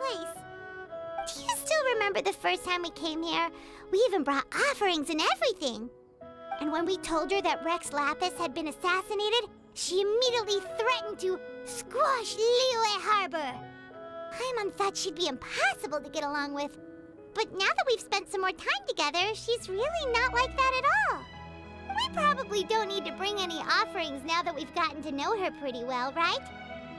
place. Do you still remember the first time we came here? We even brought offerings and everything. And when we told her that Rex Lapis had been assassinated, she immediately threatened to squash Liyue Harbor. Paimon thought she'd be impossible to get along with. But now that we've spent some more time together, she's really not like that at all. We probably don't need to bring any offerings now that we've gotten to know her pretty well, right?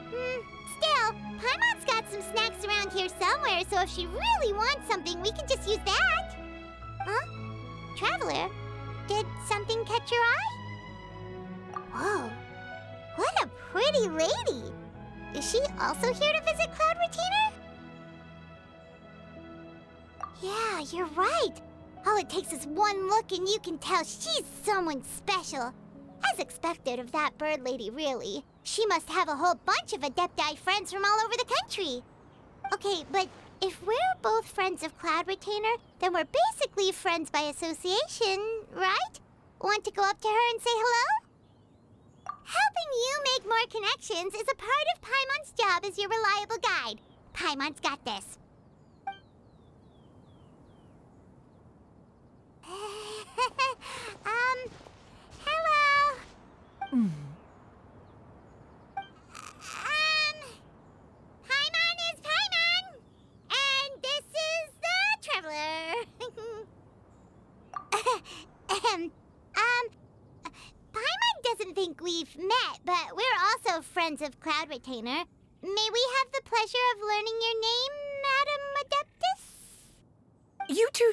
Still, Paimon's got some snacks around here somewhere, so if she really wants something, we can just use that. Huh? Traveler, did something catch your eye? Whoa, what a pretty lady! Is she also here to visit Cloud Retainer? Yeah, you're right. All it takes is one look and you can tell she's someone special. As expected of that bird lady, really. She must have a whole bunch of Adepti friends from all over the country. Okay, but if we're both friends of Cloud Retainer, then we're basically friends by association, right? Want to go up to her and say hello? Helping you make more connections is a part of Paimon's job as your reliable guide. Paimon's got this. Hello. Paimon is Paimon, and this is the Traveler. Paimon doesn't think we've met, but we're also friends of Cloud Retainer. May we have the pleasure of learning your name, Madam Adeptus? You two...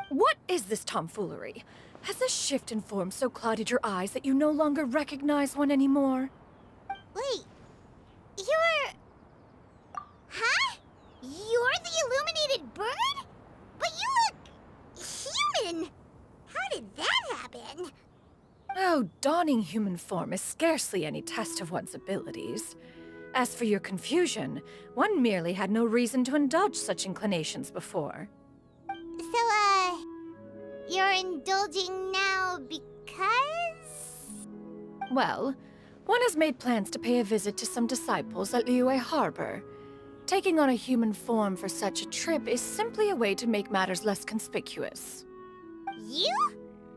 What is this tomfoolery? Has this shift in form so clouded your eyes that you no longer recognize one anymore? Wait, you're... Huh? You're the illuminated bird? But you look... human! How did that happen? Oh, donning human form is scarcely any test of one's abilities. As for your confusion, one merely had no reason to indulge such inclinations before. So, you're indulging now because? Well, one has made plans to pay a visit to some disciples at Liyue Harbor. Taking on a human form for such a trip is simply a way to make matters less conspicuous. You?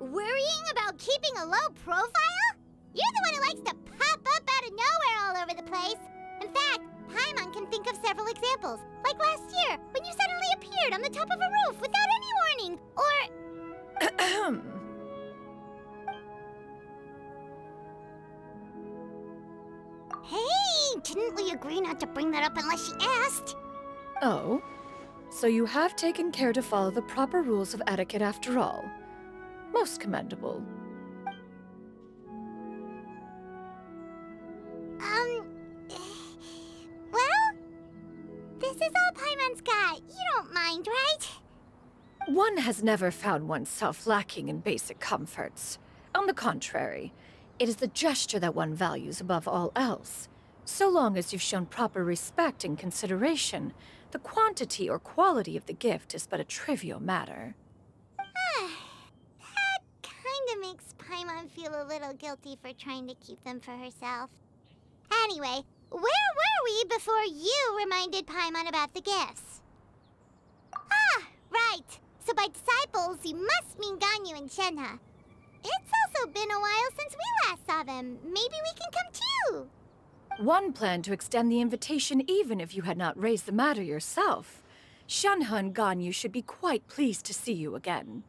Worrying about keeping a low profile? You're the one who likes to pop up out of nowhere all over the place. In fact, Paimon can think of several examples. Like last year, when you suddenly appeared on the top of a roof without any warning. Or... Hey, didn't we agree not to bring that up unless she asked? Oh? So you have taken care to follow the proper rules of etiquette after all. Most commendable. Well, this is all Paimon's got. You don't mind, right? One has never found oneself lacking in basic comforts. On the contrary, it is the gesture that one values above all else. So long as you've shown proper respect and consideration, the quantity or quality of the gift is but a trivial matter. That kinda makes Paimon feel a little guilty for trying to keep them for herself. Anyway, where were we before you reminded Paimon about the gifts? Ah, right. So by disciples, you must mean Ganyu and Shenhe. It's also been a while since we last saw them. Maybe we can come too. One planned to extend the invitation even if you had not raised the matter yourself. Shenhe and Ganyu should be quite pleased to see you again.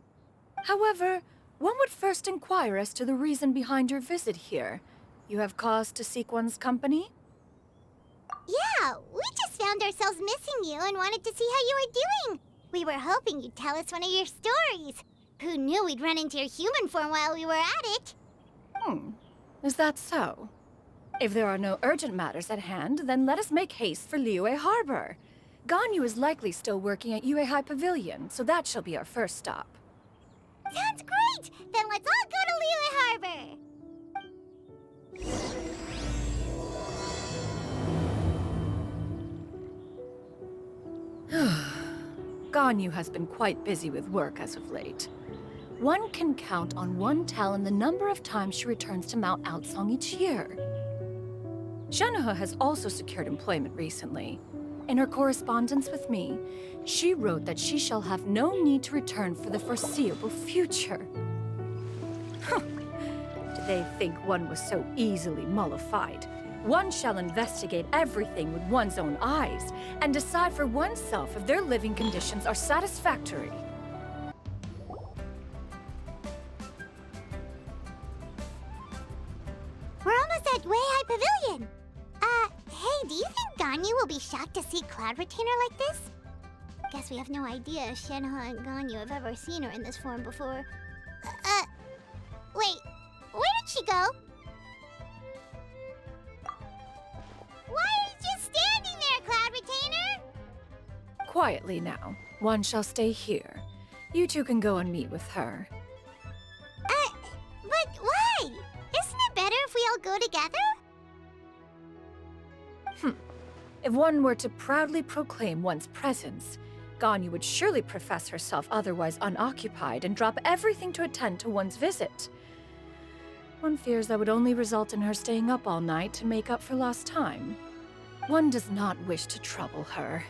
However, one would first inquire as to the reason behind your visit here. You have cause to seek one's company? Yeah, we just found ourselves missing you and wanted to see how you were doing. We were hoping you'd tell us one of your stories. Who knew we'd run into your human form while we were at it? Is that so? If there are no urgent matters at hand, then let us make haste for Liyue Harbor. Ganyu is likely still working at Yuehai Pavilion, so that shall be our first stop. Sounds great! Then let's all go to Liyue Harbor! Ganyu has been quite busy with work as of late. One can count on one talon the number of times she returns to Mount Outsong each year. Shenhe has also secured employment recently. In her correspondence with me, she wrote that she shall have no need to return for the foreseeable future. Huh. Did they think one was so easily mollified? One shall investigate everything with one's own eyes and decide for oneself if their living conditions are satisfactory. We're almost at Way High Pavilion. Hey, do you think Ganyu will be shocked to see Cloud Retainer like this? Guess we have no idea if Shenhe and Ganyu have ever seen her in this form before. Wait, where did she go? Why are you just standing there, Cloud Retainer? Quietly now. One shall stay here. You two can go and meet with her. But why? Isn't it better if we all go together? If one were to proudly proclaim one's presence, Ganyu would surely profess herself otherwise unoccupied and drop everything to attend to one's visit. One fears that would only result in her staying up all night to make up for lost time. One does not wish to trouble her.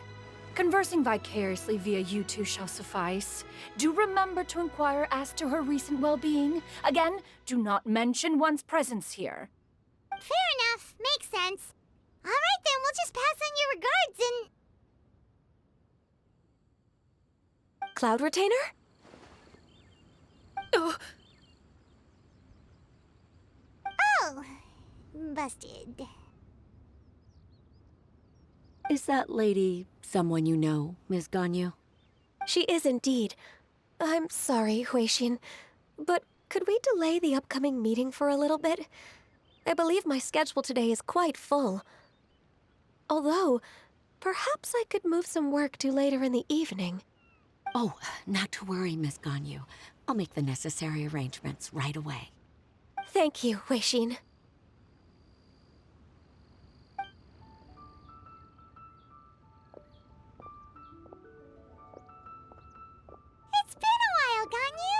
Conversing vicariously via you two shall suffice. Do remember to inquire as to her recent well-being. Again, do not mention one's presence here. Fair enough. Makes sense. All right, then. We'll just pass on your regards and... Cloud Retainer? Oh, busted. Is that lady someone you know, Miss Ganyu? She is indeed. I'm sorry, Huixin, but could we delay the upcoming meeting for a little bit? I believe my schedule today is quite full. Although, perhaps I could move some work to later in the evening. Oh, not to worry, Miss Ganyu. I'll make the necessary arrangements right away. Thank you, Huixin. It's been a while, Ganyu.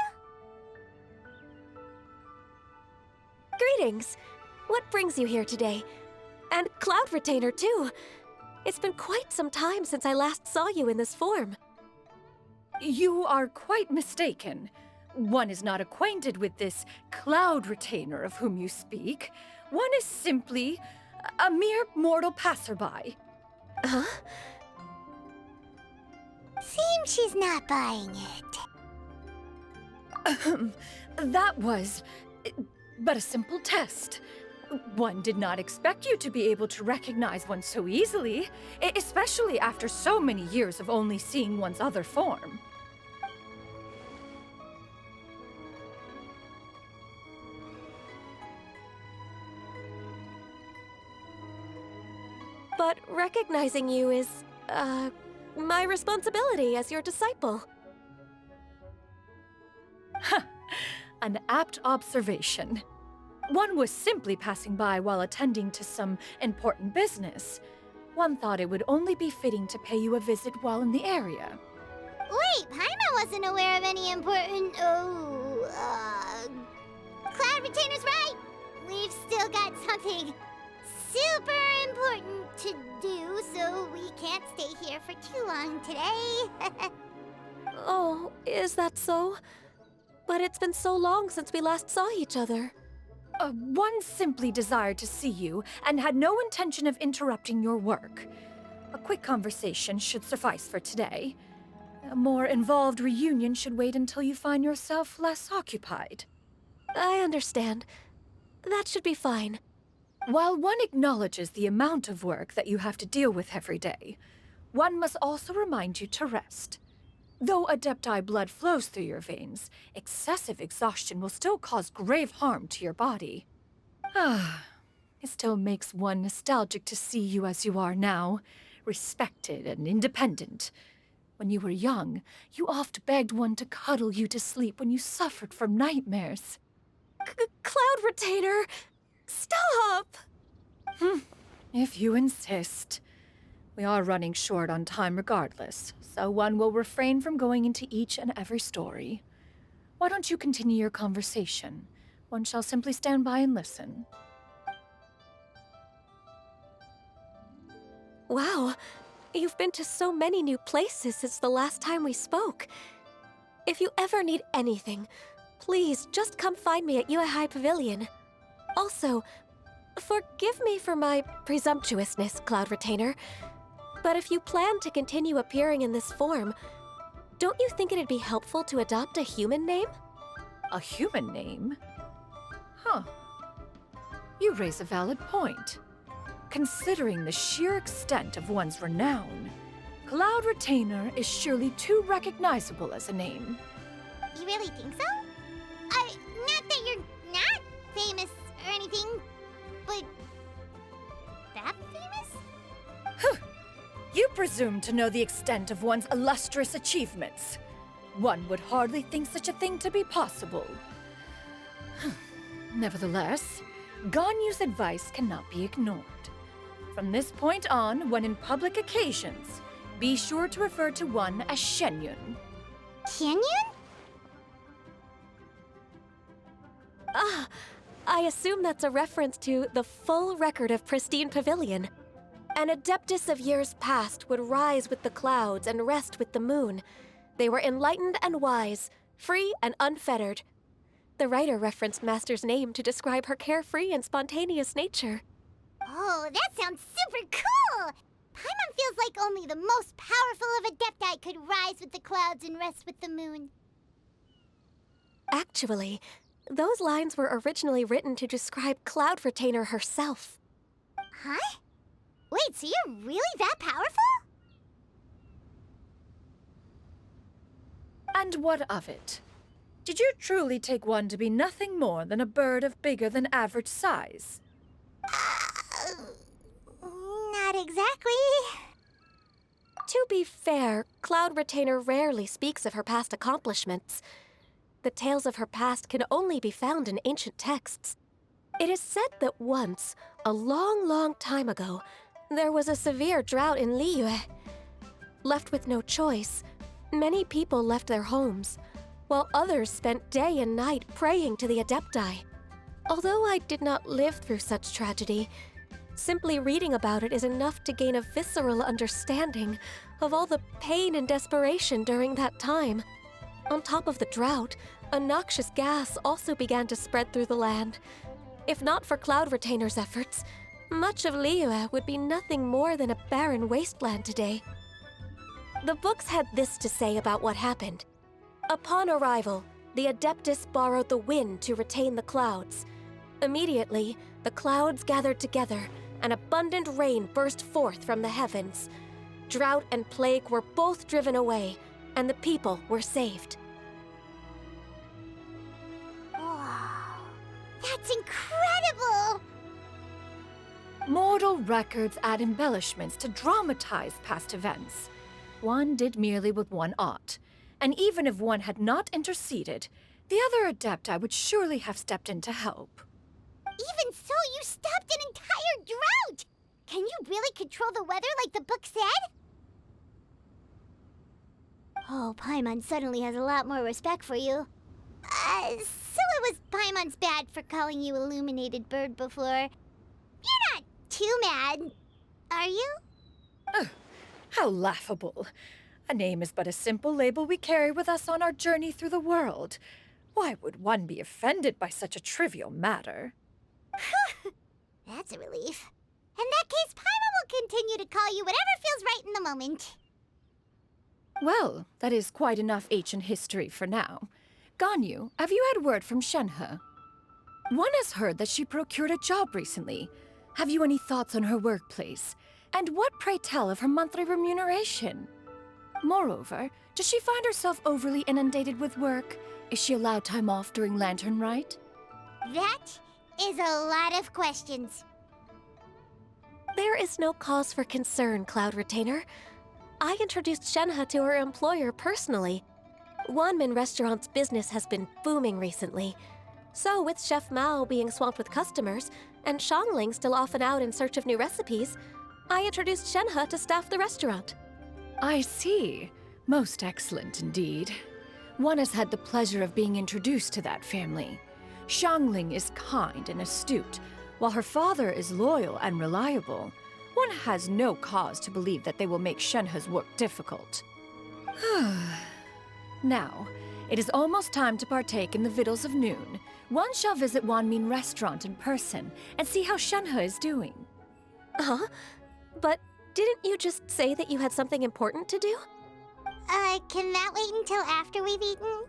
Greetings. What brings you here today? And Cloud Retainer, too. It's been quite some time since I last saw you in this form. You are quite mistaken. One is not acquainted with this Cloud Retainer of whom you speak. One is simply a mere mortal passerby. Huh? Seems she's not buying it. That was but a simple test. One did not expect you to be able to recognize one so easily, especially after so many years of only seeing one's other form. But recognizing you is, my responsibility as your disciple. An apt observation. One was simply passing by while attending to some important business. One thought it would only be fitting to pay you a visit while in the area. Wait, Paimon wasn't aware of any important... Cloud Retainer's right! We've still got something super important to do, so we can't stay here for too long today. Oh, is that so? But it's been so long since we last saw each other. One simply desired to see you and had no intention of interrupting your work. A quick conversation should suffice for today. A more involved reunion should wait until you find yourself less occupied. I understand. That should be fine. While one acknowledges the amount of work that you have to deal with every day, one must also remind you to rest. Though Adepti blood flows through your veins, excessive exhaustion will still cause grave harm to your body. It still makes one nostalgic to see you as you are now, respected and independent. When you were young, you oft begged one to cuddle you to sleep when you suffered from nightmares. Cloud Retainer! Stop! If you insist. We are running short on time regardless, so one will refrain from going into each and every story. Why don't you continue your conversation? One shall simply stand by and listen. Wow, You've been to so many new places since the last time we spoke. If you ever need anything, please just come find me at Liyue Pavilion. Also, forgive me for my presumptuousness, Cloud Retainer, but if you plan to continue appearing in this form, don't you think it'd be helpful to adopt a human name? A human name? Huh. You raise a valid point. Considering the sheer extent of one's renown, Cloud Retainer is surely too recognizable as a name. You really think so? Not that you're not famous or anything, but that famous? You presume to know the extent of one's illustrious achievements. One would hardly think such a thing to be possible. Nevertheless, Ganyu's advice cannot be ignored. From this point on, when in public occasions, be sure to refer to one as Xianyun. Xianyun? Ah, I assume that's a reference to the full record of Pristine Pavilion. An adeptus of years past would rise with the clouds and rest with the moon. They were enlightened and wise, free and unfettered. The writer referenced Master's name to describe her carefree and spontaneous nature. Oh, that sounds super cool! Paimon feels like only the most powerful of Adepti could rise with the clouds and rest with the moon. Actually, those lines were originally written to describe Cloud Retainer herself. Huh? Wait, so you're really that powerful? And what of it? Did you truly take one to be nothing more than a bird of bigger than average size? Not exactly. To be fair, Cloud Retainer rarely speaks of her past accomplishments. The tales of her past can only be found in ancient texts. It is said that once, a long, long time ago, there was a severe drought in Liyue. Left with no choice, many people left their homes, while others spent day and night praying to the Adepti. Although I did not live through such tragedy, simply reading about it is enough to gain a visceral understanding of all the pain and desperation during that time. On top of the drought, a noxious gas also began to spread through the land. If not for Cloud Retainer's efforts, much of Liyue would be nothing more than a barren wasteland today. The books had this to say about what happened. Upon arrival, the Adeptus borrowed the wind to retain the clouds. Immediately, the clouds gathered together, and abundant rain burst forth from the heavens. Drought and plague were both driven away, and the people were saved. Wow, that's incredible! Mortal records add embellishments to dramatize past events. One did merely what one ought, and even if one had not interceded, the other Adepti would surely have stepped in to help. Even so, you stopped an entire drought! Can you really control the weather like the book said? Oh, Paimon suddenly has a lot more respect for you. So it was Paimon's bad for calling you Illuminated Bird before. You're not too mad, are you? How laughable. A name is but a simple label we carry with us on our journey through the world. Why would one be offended by such a trivial matter? That's a relief. In that case, Paimon will continue to call you whatever feels right in the moment. Well, that is quite enough ancient history for now. Ganyu, have you had word from Shenhe? One has heard that she procured a job recently. Have you any thoughts on her workplace? And what, pray tell, of her monthly remuneration? Moreover, does she find herself overly inundated with work? Is she allowed time off during Lantern Rite? That is a lot of questions. There is no cause for concern, Cloud Retainer. I introduced Shenhe to her employer personally. Wanmin Restaurant's business has been booming recently. So, with Chef Mao being swamped with customers, and Xiangling still off and out in search of new recipes, I introduced Shenhe to staff the restaurant. I see. Most excellent indeed. One has had the pleasure of being introduced to that family. Xiangling is kind and astute, while her father is loyal and reliable. One Paimon has no cause to believe that they will make Shenhe's work difficult. Now, it is almost time to partake in the victuals of noon. One shall visit Wanmin Restaurant in person and see how Shenhe is doing. Huh? But didn't you just say that you had something important to do? Can that wait until after we've eaten?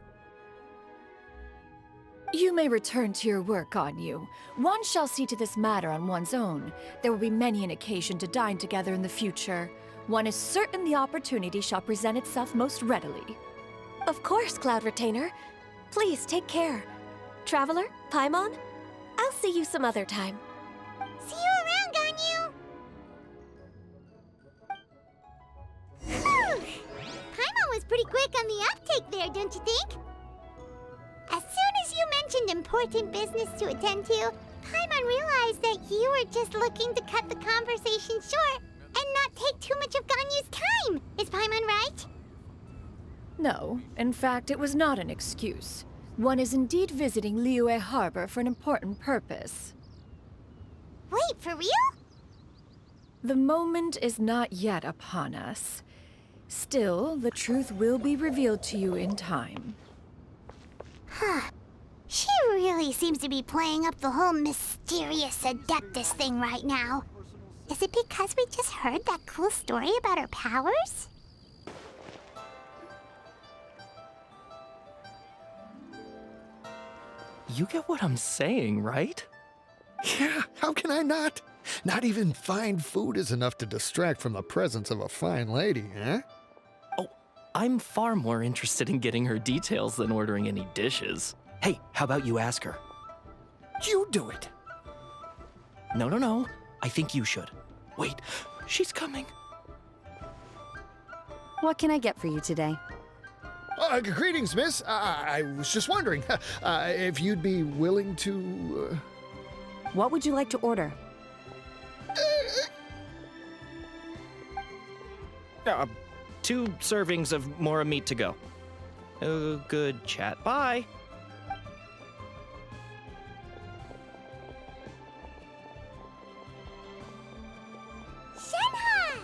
You may return to your work, Ganyu. One shall see to this matter on one's own. There will be many an occasion to dine together in the future. One is certain the opportunity shall present itself most readily. Of course, Cloud Retainer. Please take care. Traveler, Paimon, I'll see you some other time. See you around, Ganyu! Whew! Paimon was pretty quick on the uptake there, don't you think? As soon as you mentioned important business to attend to, Paimon realized that you were just looking to cut the conversation short and not take too much of Ganyu's time. Is Paimon right? No, in fact, it was not an excuse. One is indeed visiting Liyue Harbor for an important purpose. Wait, for real? The moment is not yet upon us. Still, the truth will be revealed to you in time. Huh. She really seems to be playing up the whole mysterious Adeptus thing right now. Is it because we just heard that cool story about her powers? You get what I'm saying, right? Yeah, how can I not? Not even fine food is enough to distract from the presence of a fine lady, eh? Oh, I'm far more interested in getting her details than ordering any dishes. Hey, how about you ask her? You do it. No. I think you should. Wait, she's coming. What can I get for you today? Greetings, miss. I was just wondering if you'd be willing to... What would you like to order? 2 servings of Mora meat to go. Oh, good chat. Bye. Shenhe!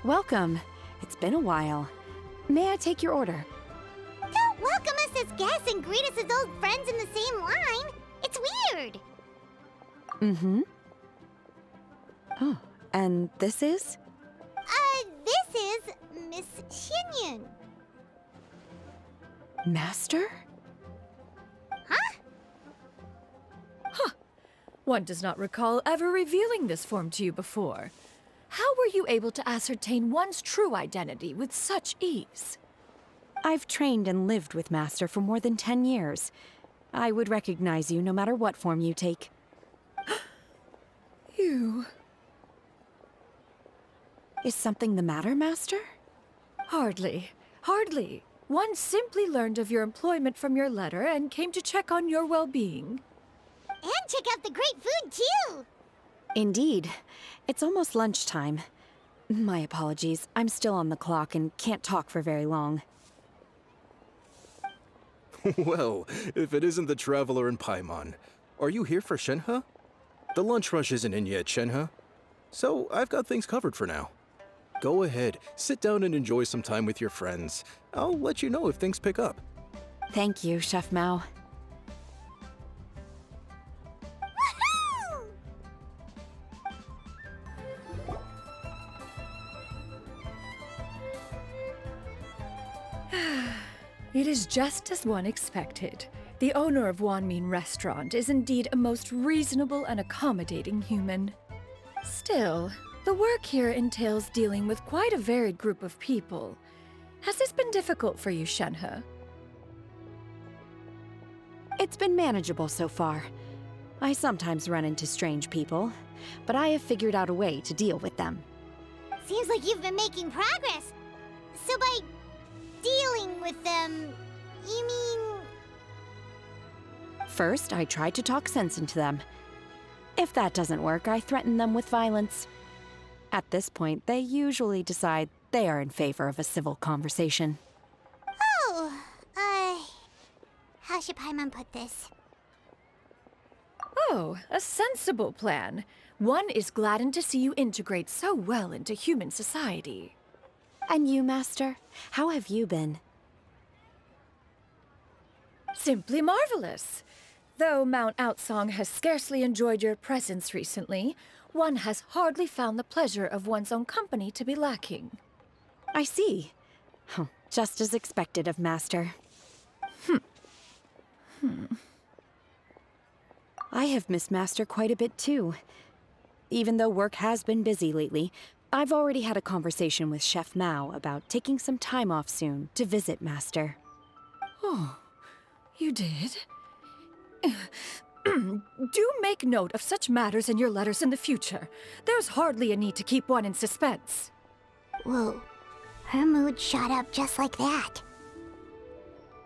Welcome. It's been a while. May I take your order? Don't welcome us as guests and greet us as old friends in the same line. It's weird. Mm-hmm. Oh, and this is? This is Miss Xianyun. Master? One does not recall ever revealing this form to you before. How were you able to ascertain one's true identity with such ease? I've trained and lived with Master for more than 10 years. I would recognize you no matter what form you take. You... Is something the matter, Master? Hardly. One simply learned of your employment from your letter and came to check on your well-being. And check out the great food, too. Indeed. It's almost lunchtime. My apologies. I'm still on the clock and can't talk for very long. Well, if it isn't the Traveler and Paimon. Are you here for Shenhe? The lunch rush isn't in yet, Shenhe. So I've got things covered for now. Go ahead, sit down and enjoy some time with your friends. I'll let you know if things pick up. Thank you, Chef Mao. Woohoo! It is just as one expected. The owner of Wanmin Restaurant is indeed a most reasonable and accommodating human. Still, the work here entails dealing with quite a varied group of people. Has this been difficult for you, Shenhe? It's been manageable so far. I sometimes run into strange people, but I have figured out a way to deal with them. Seems like you've been making progress. So by dealing with them, you mean... First, I try to talk sense into them. If that doesn't work, I threaten them with violence. At this point, they usually decide they are in favor of a civil conversation. Oh, how should Paimon put this? Oh, a sensible plan. One is gladdened to see you integrate so well into human society. And you, Master? How have you been? Simply marvelous. Though Mount Outsong has scarcely enjoyed your presence recently, one has hardly found the pleasure of one's own company to be lacking. I see. Oh, just as expected of Master. I have missed Master quite a bit too. Even though work has been busy lately, I've already had a conversation with Chef Mao about taking some time off soon to visit Master. Oh, you did? Do make note of such matters in your letters in the future. There's hardly a need to keep one in suspense. Whoa, her mood shot up just like that.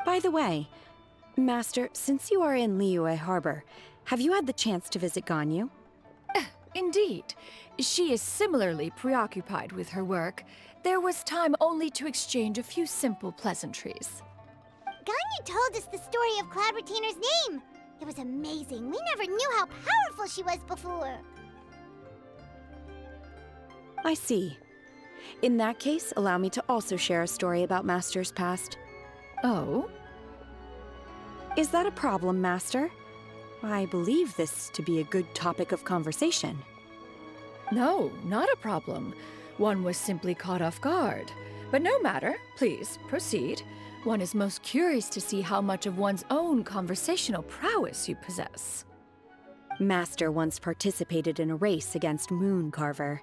By the way, Master, since you are in Liyue Harbor, have you had the chance to visit Ganyu? Indeed. She is similarly preoccupied with her work. There was time only to exchange a few simple pleasantries. Ganyu told us the story of Cloud Retainer's name. It was amazing. We never knew how powerful she was before. I see. In that case, allow me to also share a story about Master's past. Oh? Is that a problem, Master? I believe this to be a good topic of conversation. No, not a problem. One was simply caught off guard. But no matter. Please, proceed. One is most curious to see how much of one's own conversational prowess you possess. Master once participated in a race against Mooncarver.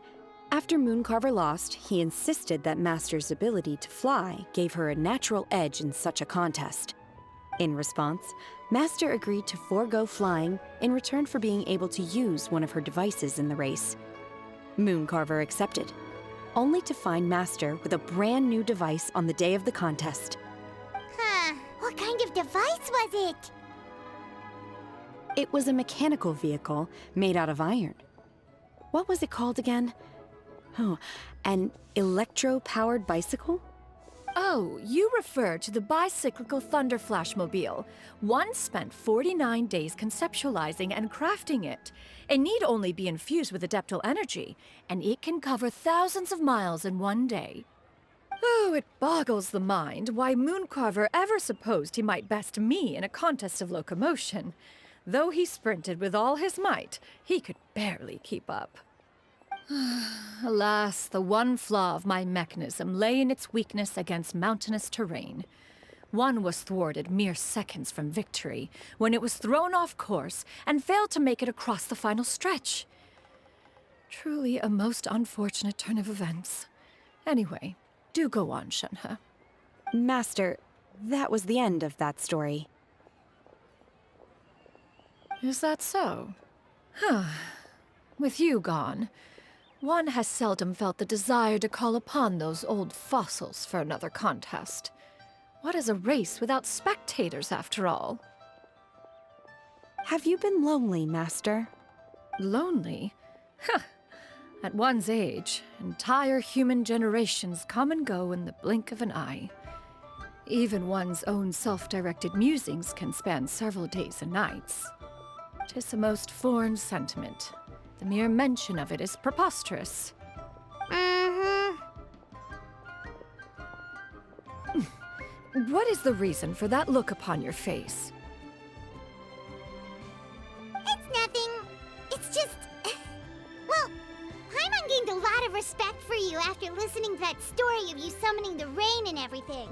After Mooncarver lost, he insisted that Master's ability to fly gave her a natural edge in such a contest. In response, Master agreed to forego flying in return for being able to use one of her devices in the race. Mooncarver accepted, only to find Master with a brand new device on the day of the contest. Huh, what kind of device was it? It was a mechanical vehicle made out of iron. What was it called again? Oh, an electro-powered bicycle? Oh, you refer to the bicyclical Thunder Flashmobile. One spent 49 days conceptualizing and crafting it. It need only be infused with adeptal energy, and it can cover thousands of miles in one day. Oh, it boggles the mind why Mooncarver ever supposed he might best me in a contest of locomotion. Though he sprinted with all his might, he could barely keep up. Alas, the one flaw of my mechanism lay in its weakness against mountainous terrain. One was thwarted mere seconds from victory, when it was thrown off course and failed to make it across the final stretch. Truly a most unfortunate turn of events. Anyway, do go on, Shenhe. Master, that was the end of that story. Is that so? With you gone, one has seldom felt the desire to call upon those old fossils for another contest. What is a race without spectators, after all? Have you been lonely, Master? Lonely? At one's age, entire human generations come and go in the blink of an eye. Even one's own self-directed musings can span several days and nights. 'Tis a most foreign sentiment. The mere mention of it is preposterous. What is the reason for that look upon your face? It's nothing. It's just... Well, Paimon gained a lot of respect for you after listening to that story of you summoning the rain and everything.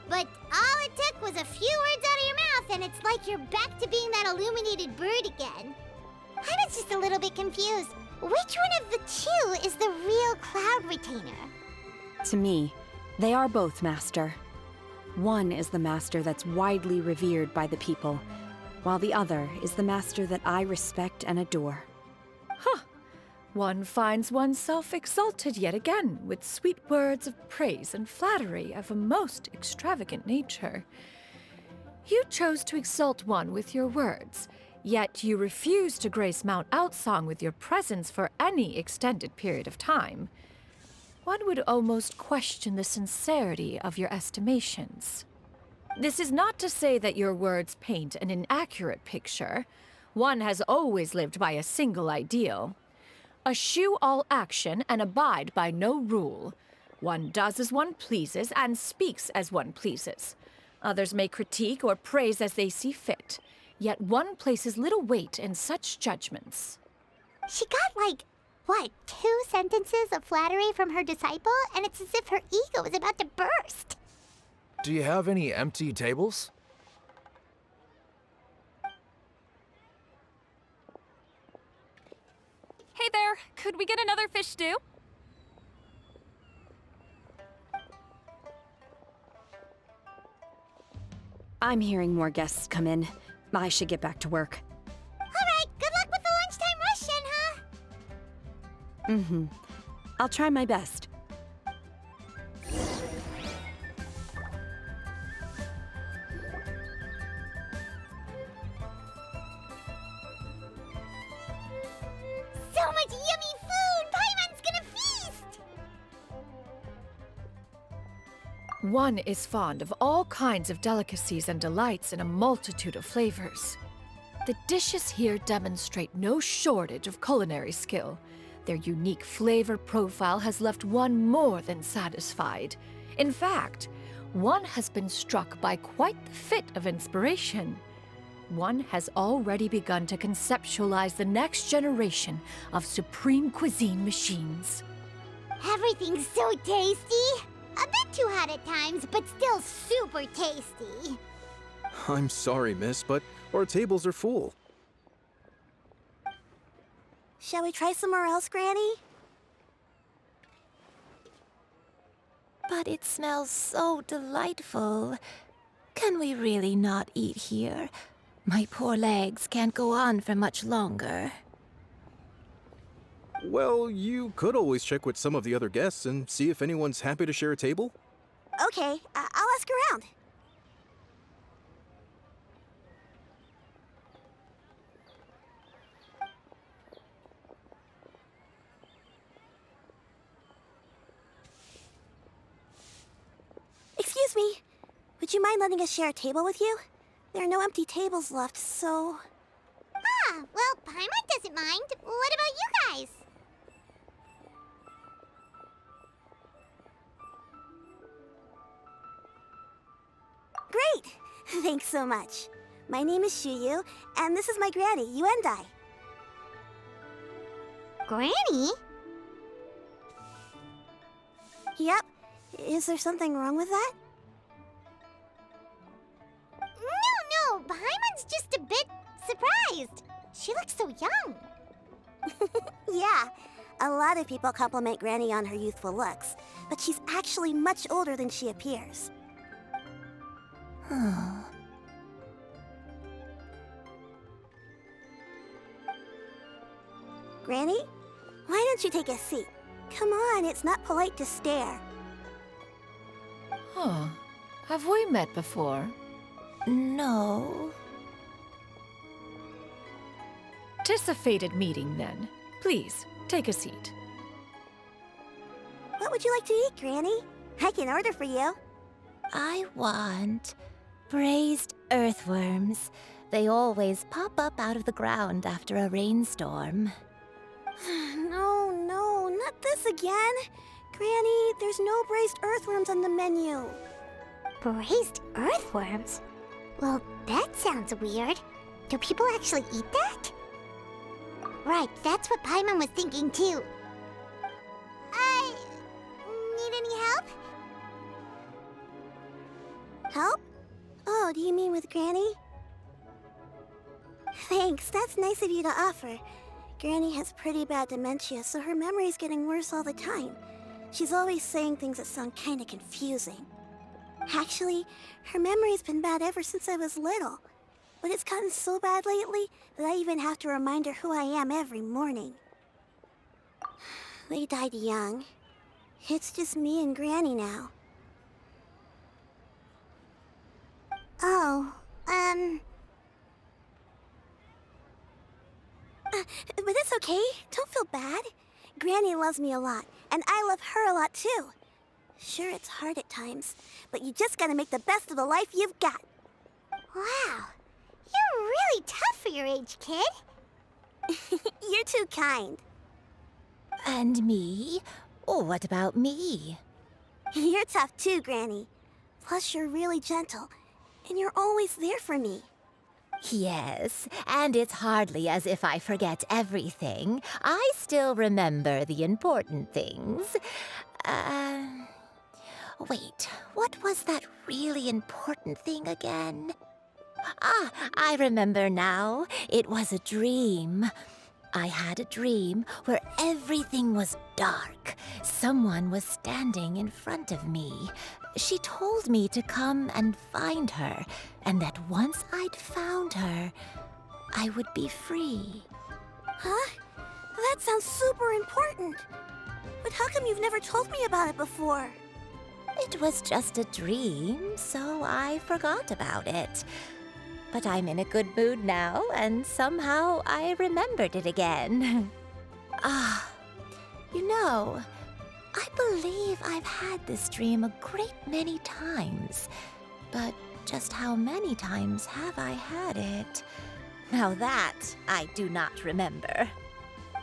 But all it took was a few words out of your mouth and it's like you're back to being that illuminated bird again. I was just a little bit confused. Which one of the two is the real Cloud Retainer? To me, they are both, Master. One is the Master that's widely revered by the people, while the other is the Master that I respect and adore. One finds oneself exalted yet again with sweet words of praise and flattery of a most extravagant nature. You chose to exalt one with your words, yet you refuse to grace Mount Outsong with your presence for any extended period of time. One would almost question the sincerity of your estimations. This is not to say that your words paint an inaccurate picture. One has always lived by a single ideal. Eschew all action and abide by no rule. One does as one pleases and speaks as one pleases. Others may critique or praise as they see fit, yet one places little weight in such judgments. She got like, what, 2 sentences of flattery from her disciple, and it's as if her ego is about to burst. Do you have any empty tables? Hey there, could we get another fish stew? I'm hearing more guests come in. I should get back to work. All right, good luck with the lunchtime rush, Shenhe. I'll try my best. So much yummy food! Paimon's gonna feast! One is fond of all kinds of delicacies and delights in a multitude of flavors. The dishes here demonstrate no shortage of culinary skill. Their unique flavor profile has left one more than satisfied. In fact, one has been struck by quite the fit of inspiration. One has already begun to conceptualize the next generation of supreme cuisine machines. Everything's so tasty! A bit too hot at times, but still super tasty. I'm sorry, miss, but our tables are full. Shall we try somewhere else, Granny? But it smells so delightful. Can we really not eat here? My poor legs can't go on for much longer. Well, you could always check with some of the other guests and see if anyone's happy to share a table. Okay, I'll ask around. Excuse me. Would you mind letting us share a table with you? There are no empty tables left, so... Ah, well, Paimon doesn't mind. What about you guys? Great! Thanks so much. My name is Xianyun, and this is my granny, Yuendai. Granny? Yep. Is there something wrong with that? No, Paimon's just a bit surprised. She looks so young. Yeah, a lot of people compliment Granny on her youthful looks, but she's actually much older than she appears. Granny, why don't you take a seat? Come on, it's not polite to stare. Huh. Have we met before? No. 'Tis a fated meeting, then. Please, take a seat. What would you like to eat, Granny? I can order for you. I want braised earthworms. They always pop up out of the ground after a rainstorm. No, not this again. Granny, there's no braised earthworms on the menu. Braised earthworms? Well, that sounds weird. Do people actually eat that? Right, that's what Paimon was thinking too. Need any help? Help? Oh, do you mean with Granny? Thanks, that's nice of you to offer. Granny has pretty bad dementia, so her memory's getting worse all the time. She's always saying things that sound kinda confusing. Actually, her memory's been bad ever since I was little. But it's gotten so bad lately that I even have to remind her who I am every morning. They died young. It's just me and Granny now. Oh, but it's okay. Don't feel bad. Granny loves me a lot, and I love her a lot too. Sure, it's hard at times, but you just gotta make the best of the life you've got. Wow, You're really tough for your age, kid. You're too kind. And me? Oh, what about me? You're tough too, Granny. Plus, you're really gentle, and you're always there for me. Yes, and it's hardly as if I forget everything. I still remember the important things. Wait, what was that really important thing again? Ah, I remember now. It was a dream. I had a dream where everything was dark. Someone was standing in front of me. She told me to come and find her, and that once I'd found her, I would be free. Huh? That sounds super important. But how come you've never told me about it before? It was just a dream, so I forgot about it. But I'm in a good mood now, and somehow I remembered it again. You know, I believe I've had this dream a great many times. But just how many times have I had it? Now that I do not remember.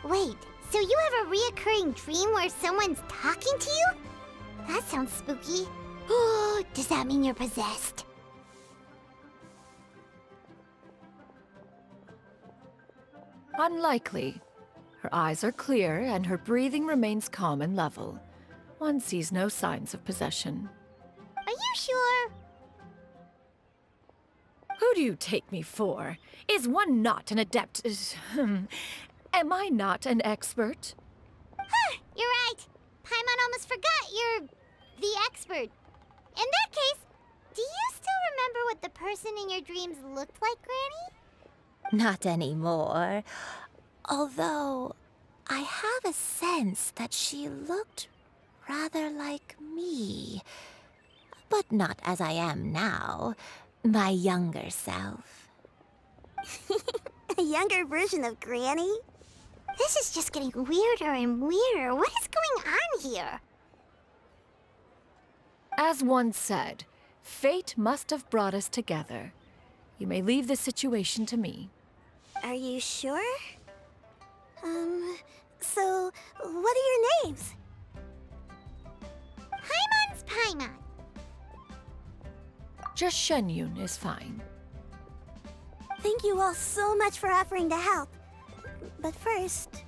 Wait, so you have a reoccurring dream where someone's talking to you? That sounds spooky. Oh, does that mean you're possessed? Unlikely. Her eyes are clear and her breathing remains calm and level. One sees no signs of possession. Are you sure? Who do you take me for? Is one not an adept? Am I not an expert? Huh, you're right. Paimon almost forgot you're the expert. In that case, do you still remember what the person in your dreams looked like, Granny? Not anymore. Although, I have a sense that she looked rather like me. But not as I am now. My younger self. A younger version of Granny? This is just getting weirder and weirder. What is going on here? As one said, fate must have brought us together. You may leave the situation to me. Are you sure? So, what are your names? Paimon's Paimon. Just Xianyun is fine. Thank you all so much for offering to help. But first,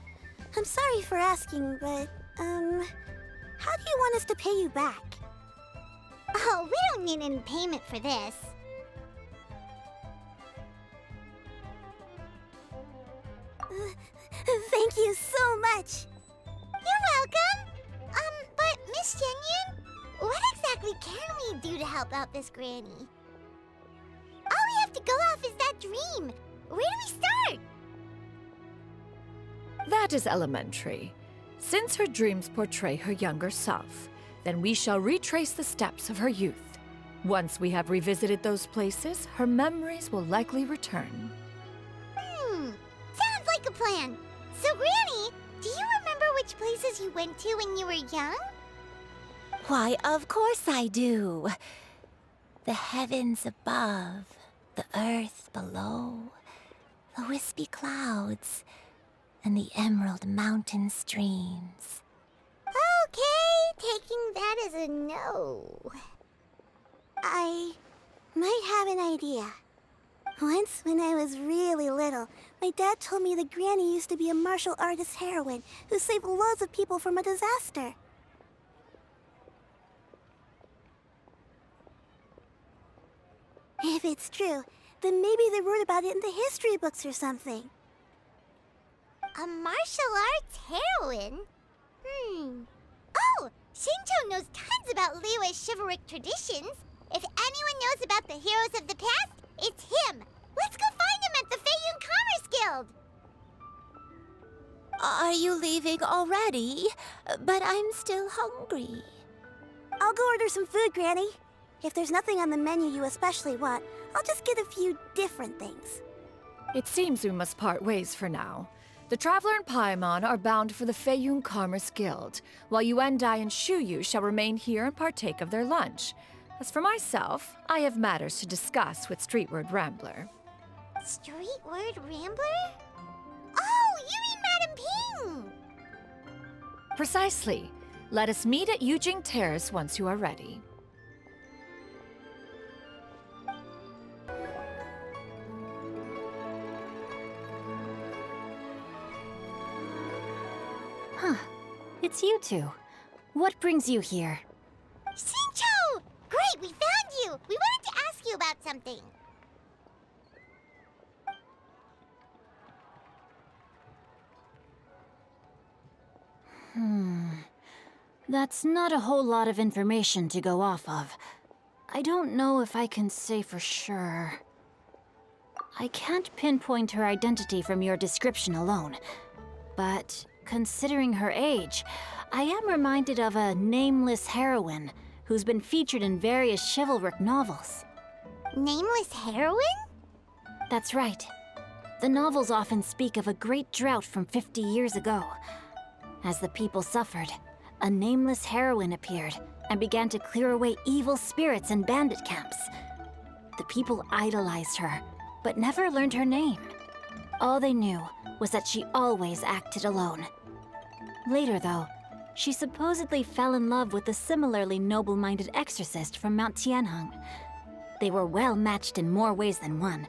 I'm sorry for asking, but, how do you want us to pay you back? Oh, we don't need any payment for this. Thank you so much. You're welcome. But Miss Xianyun, what exactly can we do to help out this granny? All we have to go off is that dream. Where do we start? That is elementary. Since her dreams portray her younger self, then we shall retrace the steps of her youth. Once we have revisited those places, her memories will likely return. Sounds like a plan. So, Granny, do you remember which places you went to when you were young? Why, of course I do. The heavens above, the earth below, the wispy clouds, and the emerald mountain streams. Okay, taking that as a no. I might have an idea. Once, when I was really little, my dad told me the granny used to be a martial artist heroine who saved loads of people from a disaster. If it's true, then maybe they wrote about it in the history books or something. A martial arts heroine? Oh, Shinto knows tons about Liyue's chivalric traditions. If anyone knows about the heroes of the past, it's him. Let's go find him at the Xianyun Commerce Guild. Are you leaving already? But I'm still hungry. I'll go order some food, Granny. If there's nothing on the menu you especially want, I'll just get a few different things. It seems we must part ways for now. The Traveler and Paimon are bound for the Xianyun Commerce Guild, while Yuendai and Shuyu shall remain here and partake of their lunch. As for myself, I have matters to discuss with Streetward Rambler. Street word rambler? Oh, you mean Madam Ping! Precisely. Let us meet at Yujing Terrace once you are ready. Huh. It's you two. What brings you here? Xingqiu! Great, we found you! We wanted to ask you about something. That's not a whole lot of information to go off of. I don't know if I can say for sure. I can't pinpoint her identity from your description alone. But considering her age, I am reminded of a nameless heroine who's been featured in various chivalric novels. Nameless heroine? That's right. The novels often speak of a great drought from 50 years ago. As the people suffered, a nameless heroine appeared and began to clear away evil spirits in bandit camps. The people idolized her, but never learned her name. All they knew was that she always acted alone. Later, though, she supposedly fell in love with a similarly noble-minded exorcist from Mount Tianheng. They were well matched in more ways than one,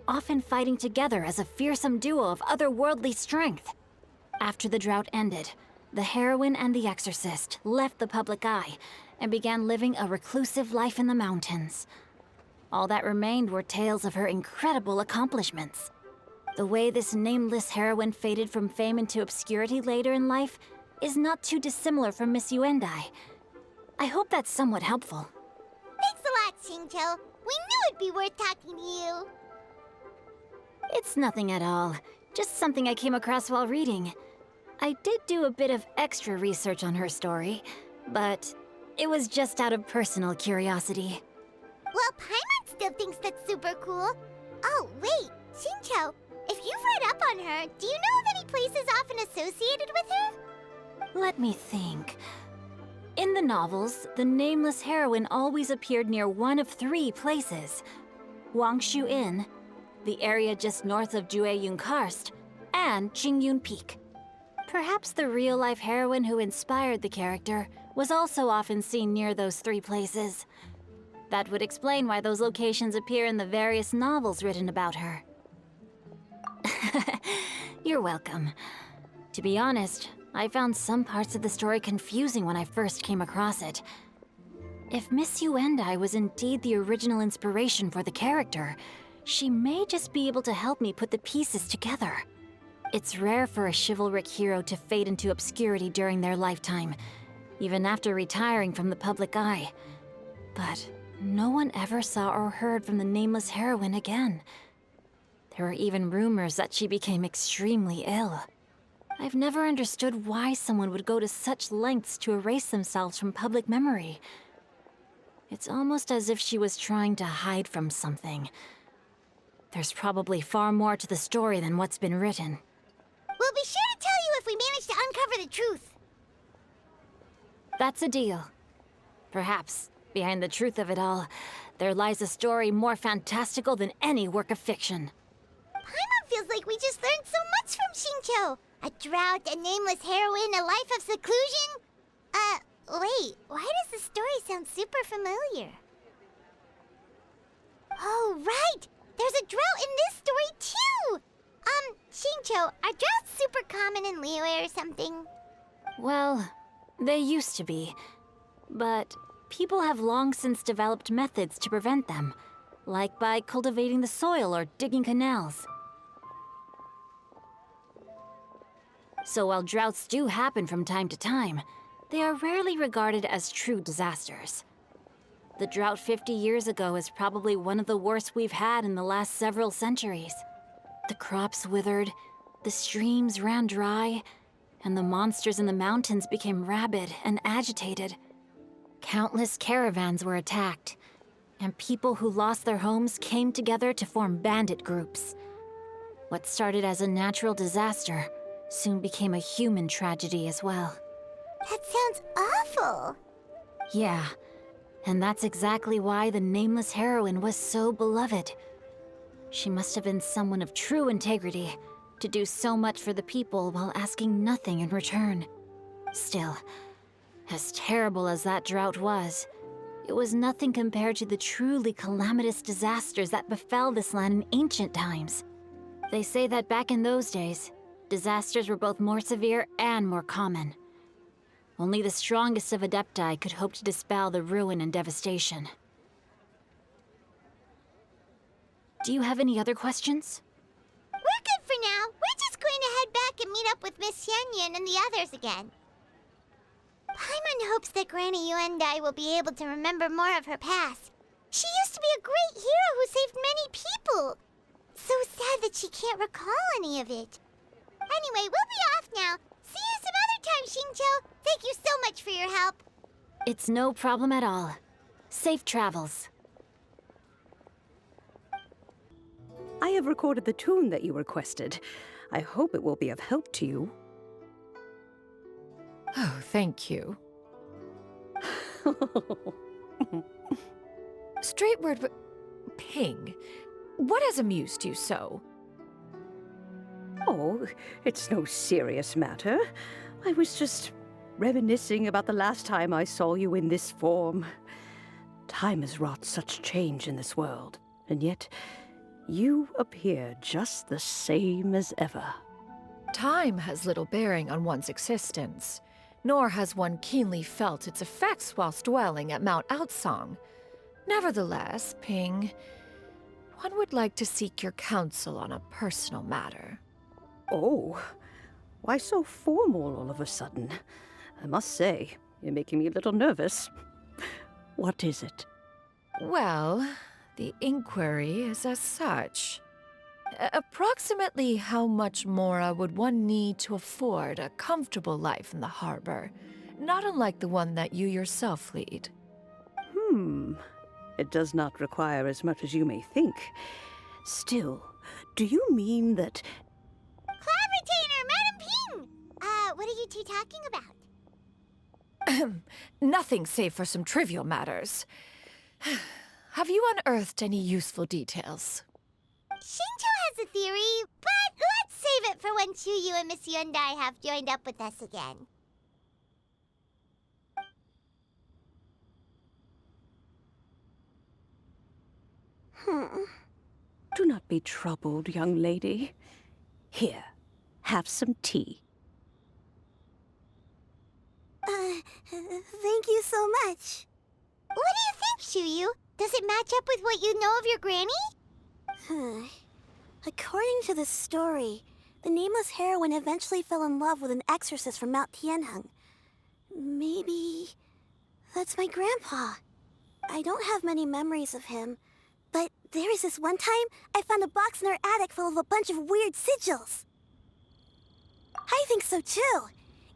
often fighting together as a fearsome duo of otherworldly strength. After the drought ended, the heroine and the exorcist left the public eye and began living a reclusive life in the mountains. All that remained were tales of her incredible accomplishments. The way this nameless heroine faded from fame into obscurity later in life is not too dissimilar from Miss Yu and I hope that's somewhat helpful. Thanks a lot, Xingqiu. We knew it'd be worth talking to you. It's nothing at all. Just something I came across while reading. I did do a bit of extra research on her story, but it was just out of personal curiosity. Well, Paimon still thinks that's super cool. Oh, wait, Xingqiu, if you've read up on her, do you know of any places often associated with her? Let me think. In the novels, the nameless heroine always appeared near one of 3 places. Wangshu Inn, the area just north of Jueyun Karst, and Qingyun Peak. Perhaps the real-life heroine who inspired the character was also often seen near those 3 places. That would explain why those locations appear in the various novels written about her. You're welcome. To be honest, I found some parts of the story confusing when I first came across it. If Miss Yu and I was indeed the original inspiration for the character, she may just be able to help me put the pieces together. It's rare for a chivalric hero to fade into obscurity during their lifetime, even after retiring from the public eye. But no one ever saw or heard from the nameless heroine again. There were even rumors that she became extremely ill. I've never understood why someone would go to such lengths to erase themselves from public memory. It's almost as if she was trying to hide from something. There's probably far more to the story than what's been written. We'll be sure to tell you if we manage to uncover the truth. That's a deal. Perhaps, behind the truth of it all, there lies a story more fantastical than any work of fiction. Paimon feels like we just learned so much from Xingqiu. A drought, a nameless heroine, a life of seclusion. Wait, why does the story sound super familiar? Oh, right! There's a drought in this story, too! Xingqiu, are droughts super common in Liyue or something? Well, they used to be. But people have long since developed methods to prevent them, like by cultivating the soil or digging canals. So while droughts do happen from time to time, they are rarely regarded as true disasters. The drought 50 years ago is probably one of the worst we've had in the last several centuries. The crops withered, the streams ran dry, and the monsters in the mountains became rabid and agitated. Countless caravans were attacked, and people who lost their homes came together to form bandit groups. What started as a natural disaster soon became a human tragedy as well. That sounds awful. Yeah, and that's exactly why the nameless heroine was so beloved. She must have been someone of true integrity, to do so much for the people while asking nothing in return. Still, as terrible as that drought was, it was nothing compared to the truly calamitous disasters that befell this land in ancient times. They say that back in those days, disasters were both more severe and more common. Only the strongest of Adepti could hope to dispel the ruin and devastation. Do you have any other questions? We're good for now. We're just going to head back and meet up with Miss Xianyun and the others again. Paimon hopes that Granny Yuendai will be able to remember more of her past. She used to be a great hero who saved many people. So sad that she can't recall any of it. Anyway, we'll be off now. See you some other time, Xingqiu. Thank you so much for your help. It's no problem at all. Safe travels. I have recorded the tune that you requested. I hope it will be of help to you. Oh, thank you. Straight word, Ping. What has amused you so? Oh, it's no serious matter. I was just reminiscing about the last time I saw you in this form. Time has wrought such change in this world, and yet you appear just the same as ever. Time has little bearing on one's existence, nor has one keenly felt its effects whilst dwelling at Mount Outsong. Nevertheless, Ping, one would like to seek your counsel on a personal matter. Oh, why so formal all of a sudden? I must say, you're making me a little nervous. What is it? Well, the inquiry is as such. Approximately how much more would one need to afford a comfortable life in the harbor, not unlike the one that you yourself lead? It does not require as much as you may think. Still, do you mean that... Cloud Retainer, Madam Ping! What are you two talking about? Nothing save for some trivial matters. Have you unearthed any useful details? Xingqiu has a theory, but let's save it for when Chuyu and Miss Yuendai have joined up with us again. Do not be troubled, young lady. Here, have some tea. Thank you so much. What do you think, Chuyu? Does it match up with what you know of your granny? According to the story, the nameless heroine eventually fell in love with an exorcist from Mount Tianheng. Maybe that's my grandpa. I don't have many memories of him, but there was this one time I found a box in our attic full of a bunch of weird sigils. I think so too.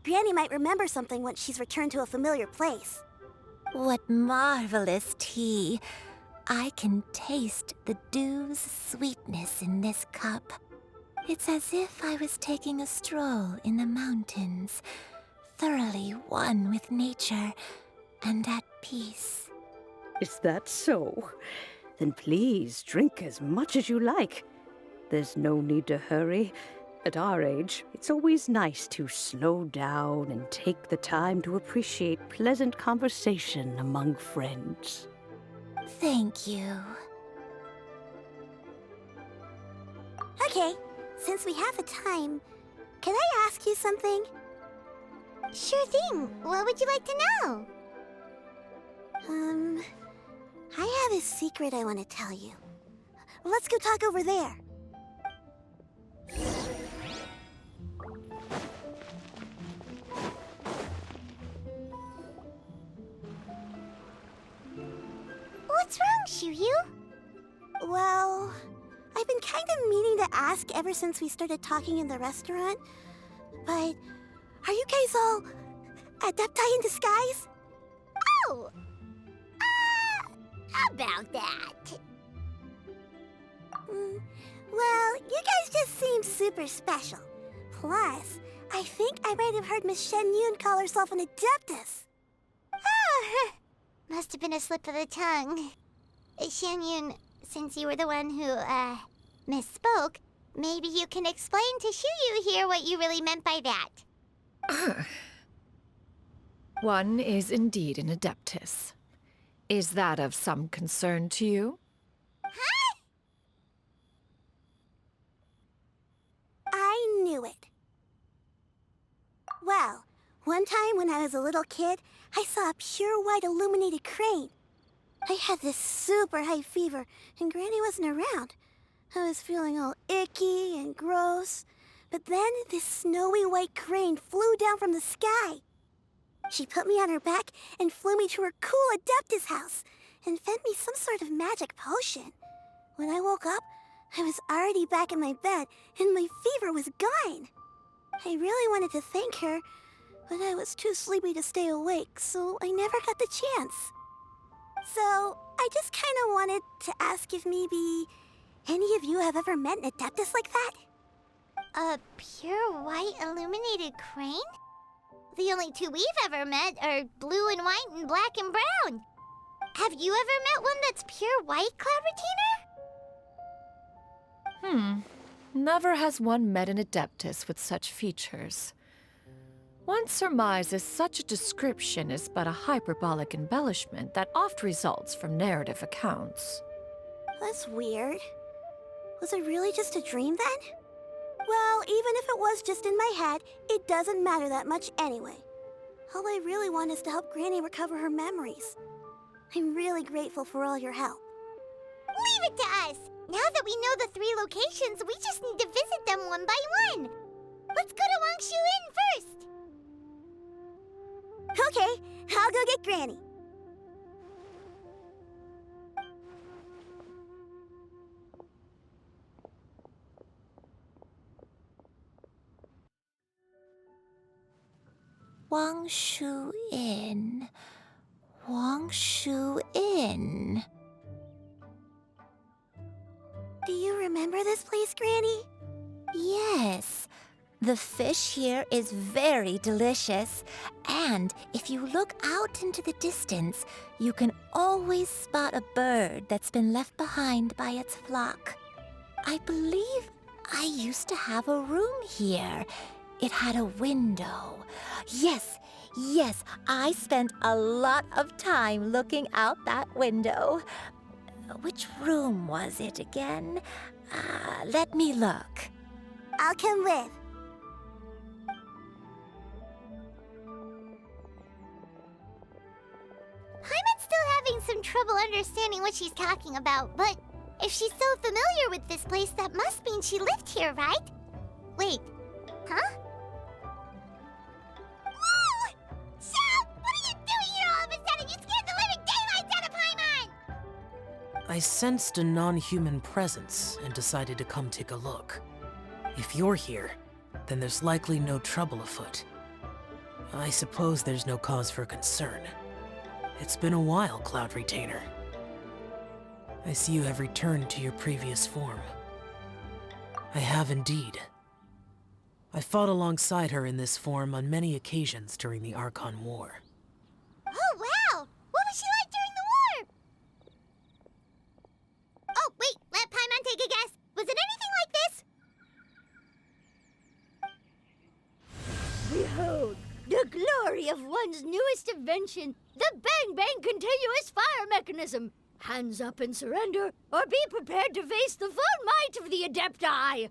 Granny might remember something once she's returned to a familiar place. What marvelous tea. I can taste the dew's sweetness in this cup. It's as if I was taking a stroll in the mountains, thoroughly one with nature and at peace. Is that so? Then please drink as much as you like. There's no need to hurry. At our age, it's always nice to slow down and take the time to appreciate pleasant conversation among friends. Thank you. Okay, since we have the time, can I ask you something? Sure thing. What would you like to know? I have a secret I want to tell you. Let's go talk over there. What's wrong, Chuyu? Well, I've been kind of meaning to ask ever since we started talking in the restaurant. But are you guys all Adepti in disguise? Oh! About that. Well, you guys just seem super special. Plus, I think I might have heard Miss Xianyun call herself an Adeptus. Oh, must have been a slip of the tongue. Xianyun, since you were the one who, misspoke. Maybe you can explain to Xianyun here what you really meant by that. One is indeed an Adeptus. Is that of some concern to you? Huh? I knew it. Well, one time when I was a little kid, I saw a pure white illuminated crane. I had this super high fever, and Granny wasn't around. I was feeling all icky and gross. But then this snowy white crane flew down from the sky. She put me on her back and flew me to her cool Adeptus house and fed me some sort of magic potion. When I woke up, I was already back in my bed and my fever was gone. I really wanted to thank her, but I was too sleepy to stay awake, so I never got the chance. So, I just kind of wanted to ask if maybe any of you have ever met an Adeptus like that? A pure white illuminated crane? The only two we've ever met are blue and white and black and brown. Have you ever met one that's pure white, Cloud Retainer? Never has one met an Adeptus with such features. One surmises such a description is but a hyperbolic embellishment that oft results from narrative accounts. That's weird. Was it really just a dream then? Well, even if it was just in my head, it doesn't matter that much anyway. All I really want is to help Granny recover her memories. I'm really grateful for all your help. Leave it to us! Now that we know the 3 locations, we just need to visit them one by one. Let's go to Wangshu Inn first. Okay, I'll go get Granny. Wangshu Inn. Wangshu Inn. Do you remember this place, Granny? Yes. The fish here is very delicious. And if you look out into the distance, you can always spot a bird that's been left behind by its flock. I believe I used to have a room here. It had a window. Yes, I spent a lot of time looking out that window. Which room was it again? Let me look. I'll come with. Paimon's still having some trouble understanding what she's talking about, but if she's so familiar with this place, that must mean she lived here, right? Wait, huh? Whoa! Shell! What are you doing here all of a sudden? You scared the living daylights out of Paimon! I sensed a non-human presence and decided to come take a look. If you're here, then there's likely no trouble afoot. I suppose there's no cause for concern. It's been a while, Cloud Retainer. I see you have returned to your previous form. I have indeed. I fought alongside her in this form on many occasions during the Archon War. Oh, wow! What was she like during the war? Oh, wait, let Paimon take a guess. Was it anything like this? Behold, the glory of one's newest invention, the Bang Bang Continuous Fire Mechanism. Hands up and surrender, or be prepared to face the full might of the Adepti.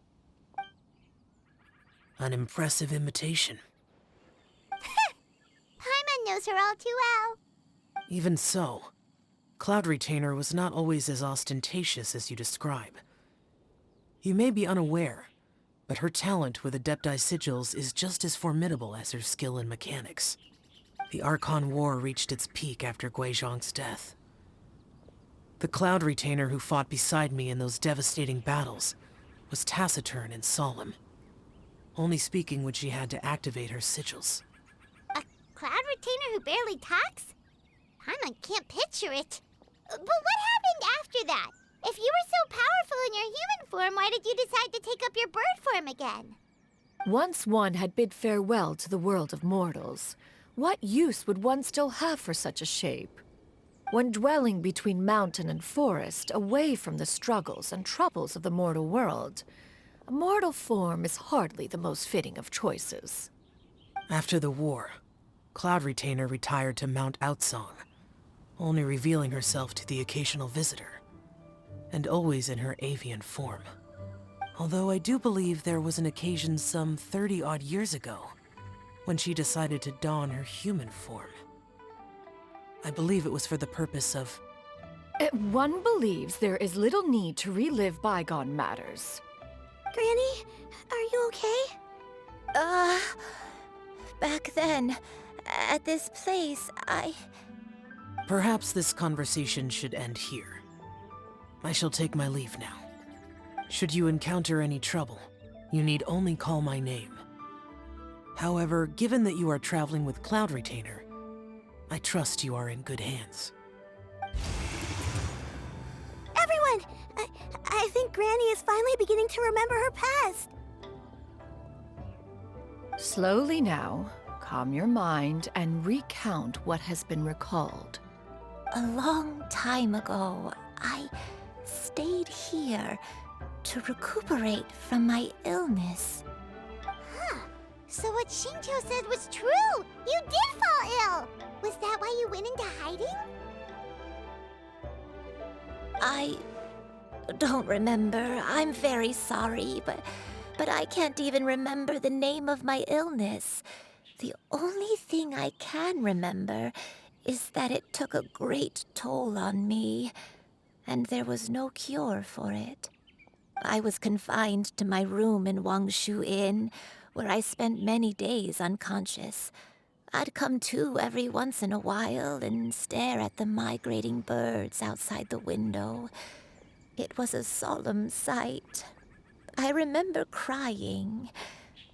An impressive imitation. Paimon knows her all too well. Even so, Cloud Retainer was not always as ostentatious as you describe. You may be unaware, but her talent with Adepti sigils is just as formidable as her skill in mechanics. The Archon War reached its peak after Guizhong's death. The Cloud Retainer who fought beside me in those devastating battles was taciturn and solemn, only speaking when she had to activate her sigils. A Cloud Retainer who barely talks? Paimon can't picture it. But what happened after that? If you were so powerful in your human form, why did you decide to take up your bird form again? Once one had bid farewell to the world of mortals, what use would one still have for such a shape? When dwelling between mountain and forest, away from the struggles and troubles of the mortal world, a mortal form is hardly the most fitting of choices. After the war, Cloud Retainer retired to Mount Outsong, only revealing herself to the occasional visitor, and always in her avian form. Although I do believe there was an occasion some 30-odd years ago when she decided to don her human form. I believe it was for the purpose of... One believes there is little need to relive bygone matters. Granny, are you okay? Back then, at this place, Perhaps this conversation should end here. I shall take my leave now. Should you encounter any trouble, you need only call my name. However, given that you are traveling with Cloud Retainer, I trust you are in good hands. Everyone! I think Granny is finally beginning to remember her past. Slowly now, calm your mind and recount what has been recalled. A long time ago, I stayed here to recuperate from my illness. Huh. So what Shinjo said was true! You did fall ill! Was that why you went into hiding? I don't remember. I'm very sorry, but I can't even remember the name of my illness. The only thing I can remember is that it took a great toll on me, and there was no cure for it. I was confined to my room in Wangshu Inn, where I spent many days unconscious. I'd come to every once in a while and stare at the migrating birds outside the window. It was a solemn sight. I remember crying,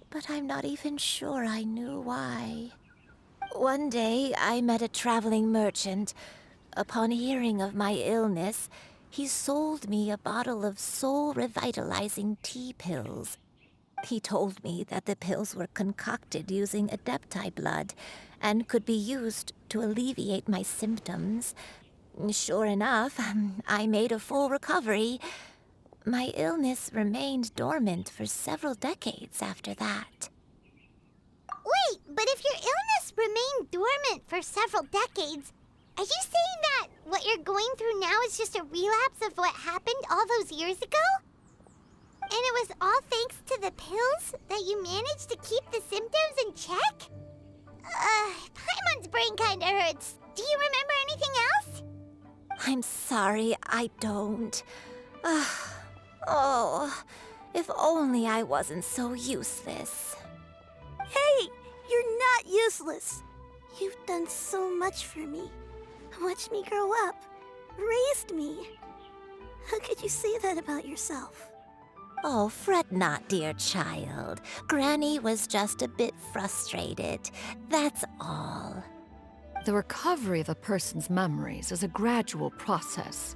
but I'm not even sure I knew why. One day, I met a traveling merchant. Upon hearing of my illness, he sold me a bottle of soul-revitalizing tea pills. He told me that the pills were concocted using Adepti blood and could be used to alleviate my symptoms. Sure enough, I made a full recovery. My illness remained dormant for several decades after that. Wait, but if your illness remained dormant for several decades, are you saying that what you're going through now is just a relapse of what happened all those years ago? And it was all thanks to the pills that you managed to keep the symptoms in check? Paimon's brain kinda hurts. Do you remember anything else? I'm sorry, I don't. Oh, if only I wasn't so useless. Hey, you're not useless. You've done so much for me. Watched me grow up. Raised me. How could you say that about yourself? Oh, fret not, dear child. Granny was just a bit frustrated. That's all. The recovery of a person's memories is a gradual process.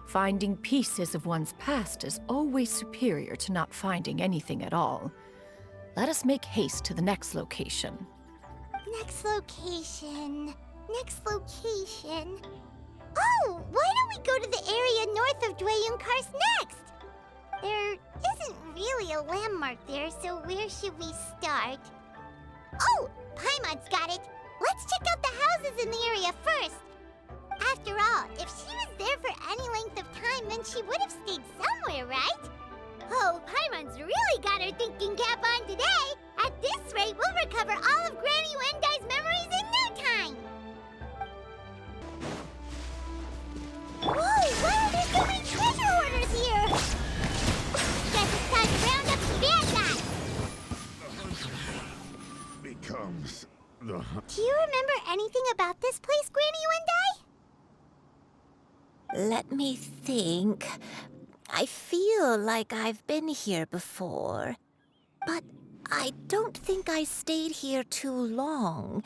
Finding pieces of one's past is always superior to not finding anything at all. Let us make haste to the next location. Next location. Next location. Oh, why don't we go to the area north of Dwayunkars next? There isn't really a landmark there, so where should we start? Oh, Paimon's got it. Let's check out the houses in the area first. After all, if she was there for any length of time, then she would have stayed somewhere, right? Oh, Paimon's really got her thinking cap on today. At this rate, we'll recover all of Granny Wendai's memories in no time. Whoa, why are there so many treasure hoarders here? Guess it's time to round up the bad guys. Becomes the... Do you remember anything about this place, Granny Wendai? Let me think. I feel like I've been here before, but I don't think I stayed here too long.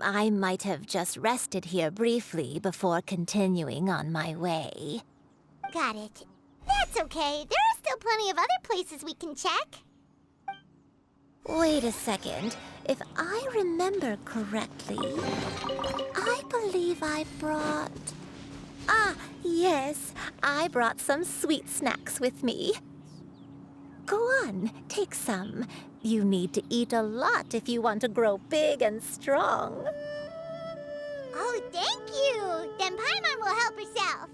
I might have just rested here briefly before continuing on my way. Got it. That's okay. There are still plenty of other places we can check. Wait a second. If I remember correctly, I believe I brought Ah, yes. I brought some sweet snacks with me. Go on, take some. You need to eat a lot if you want to grow big and strong. Oh, thank you! Then Paimon will help herself.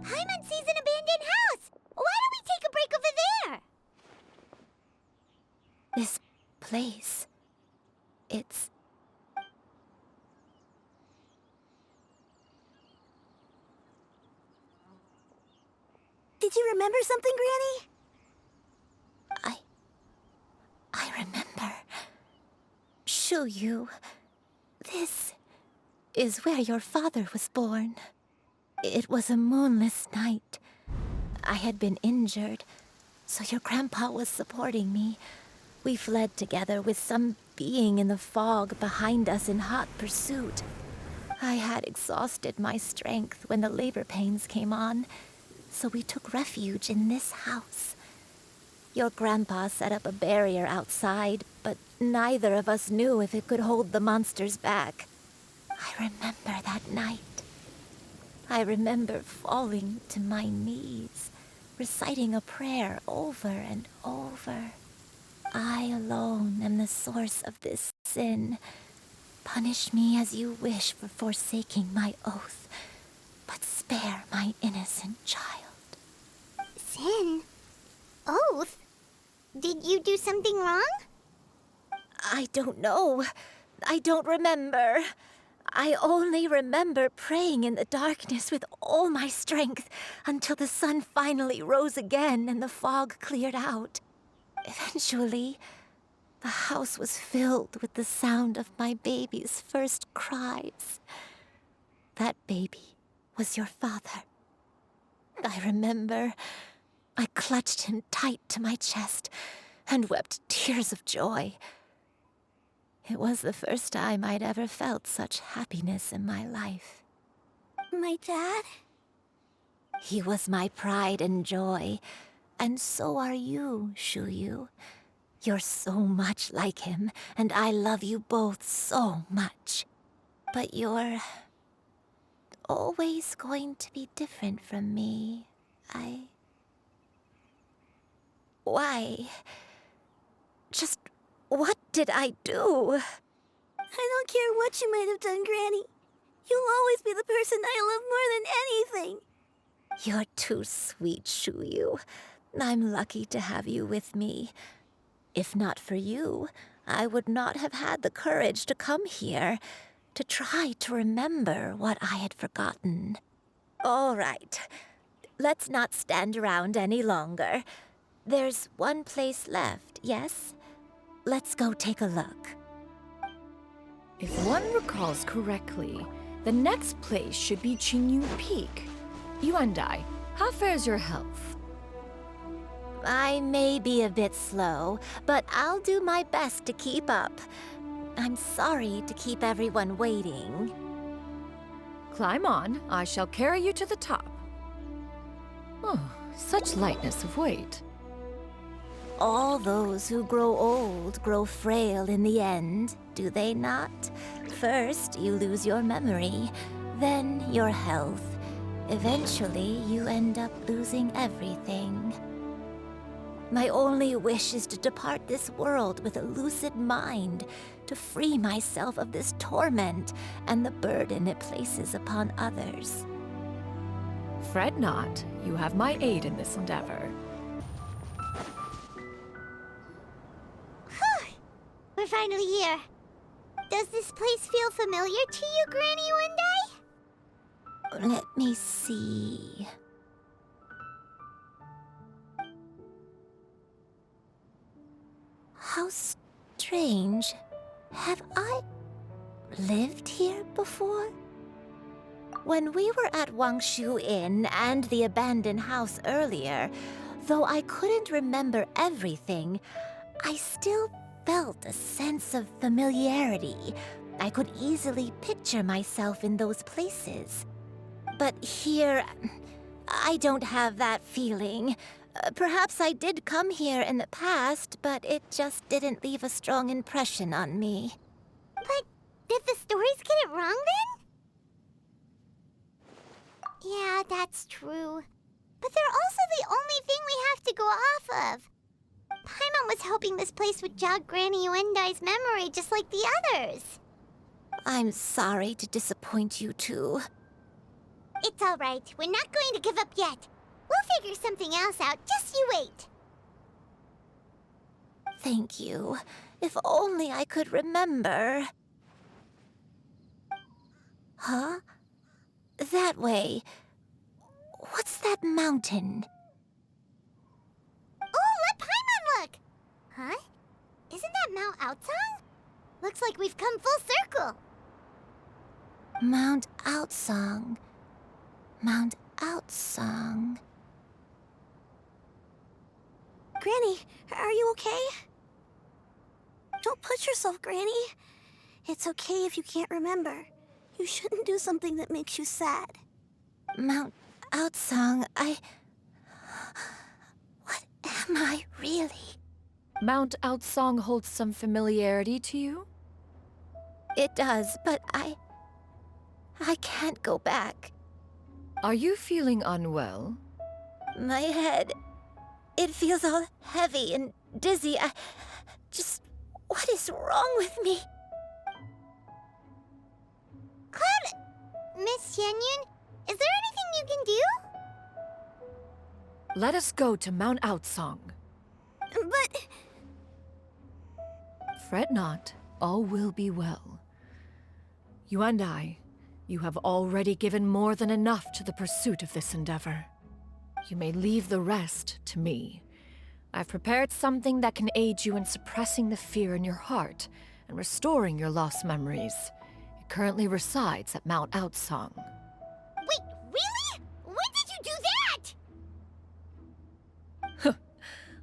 Paimon sees an abandoned house! Why don't we take a break over there? This place, it's... Did you remember something, Granny? I remember. Shuyu, this is where your father was born. It was a moonless night. I had been injured, so your grandpa was supporting me. We fled together with some being in the fog behind us in hot pursuit. I had exhausted my strength when the labor pains came on, so we took refuge in this house. Your grandpa set up a barrier outside, but neither of us knew if it could hold the monsters back. I remember that night. I remember falling to my knees, reciting a prayer over and over. I alone am the source of this sin. Punish me as you wish for forsaking my oath, but spare my innocent child. Sin? Oath? Did you do something wrong? I don't know. I don't remember. I only remember praying in the darkness with all my strength until the sun finally rose again and the fog cleared out. Eventually, the house was filled with the sound of my baby's first cries. That baby was your father. I remember I clutched him tight to my chest and wept tears of joy. It was the first time I'd ever felt such happiness in my life. My dad? He was my pride and joy, and so are you, Shuyu. You're so much like him, and I love you both so much. But you're always going to be different from me. Why? Just what did I do? I don't care what you might have done, Granny. You'll always be the person I love more than anything. You're too sweet, Shuyu. I'm lucky to have you with me. If not for you, I would not have had the courage to come here, to try to remember what I had forgotten. All right, let's not stand around any longer. There's one place left, yes? Let's go take a look. If one recalls correctly, the next place should be Xianyun Peak. You and I, how fares your health? I may be a bit slow, but I'll do my best to keep up. I'm sorry to keep everyone waiting. Climb on, I shall carry you to the top. Oh, such lightness of weight. All those who grow old grow frail in the end, do they not? First, you lose your memory, then your health. Eventually, you end up losing everything. My only wish is to depart this world with a lucid mind, to free myself of this torment and the burden it places upon others. Fret not, you have my aid in this endeavor. We're finally here. Does this place feel familiar to you, Granny One Day? Let me see. How strange. Have I lived here before? When we were at Wangshu Inn and the abandoned house earlier, though I couldn't remember everything, I still felt a sense of familiarity. I could easily picture myself in those places. But here, I don't have that feeling. Perhaps I did come here in the past, but it just didn't leave a strong impression on me. But did the stories get it wrong then? Yeah, that's true. But they're also the only thing we have to go off of. Paimon was hoping this place would jog Granny Yuendai's memory just like the others. I'm sorry to disappoint you too. It's all right. We're not going to give up yet. We'll figure something else out. Just you wait. Thank you. If only I could remember. Huh? That way. What's that mountain? Oh, let Paimon look! Huh? Isn't that Mount Outsong? Looks like we've come full circle. Mount Outsong. Mount Outsong. Granny, are you okay? Don't push yourself, Granny. It's okay if you can't remember. You shouldn't do something that makes you sad. Mount Outsong, What am I really? Mount Outsong holds some familiarity to you? It does, but I can't go back. Are you feeling unwell? My head, it feels all heavy and dizzy. What is wrong with me? Cloud, Miss Xianyun, is there anything you can do? Let us go to Mount Outsong. But... Fret not, all will be well. You and I, you have already given more than enough to the pursuit of this endeavor. You may leave the rest to me. I've prepared something that can aid you in suppressing the fear in your heart and restoring your lost memories. It currently resides at Mount Outsong. Wait, really? When did you do that?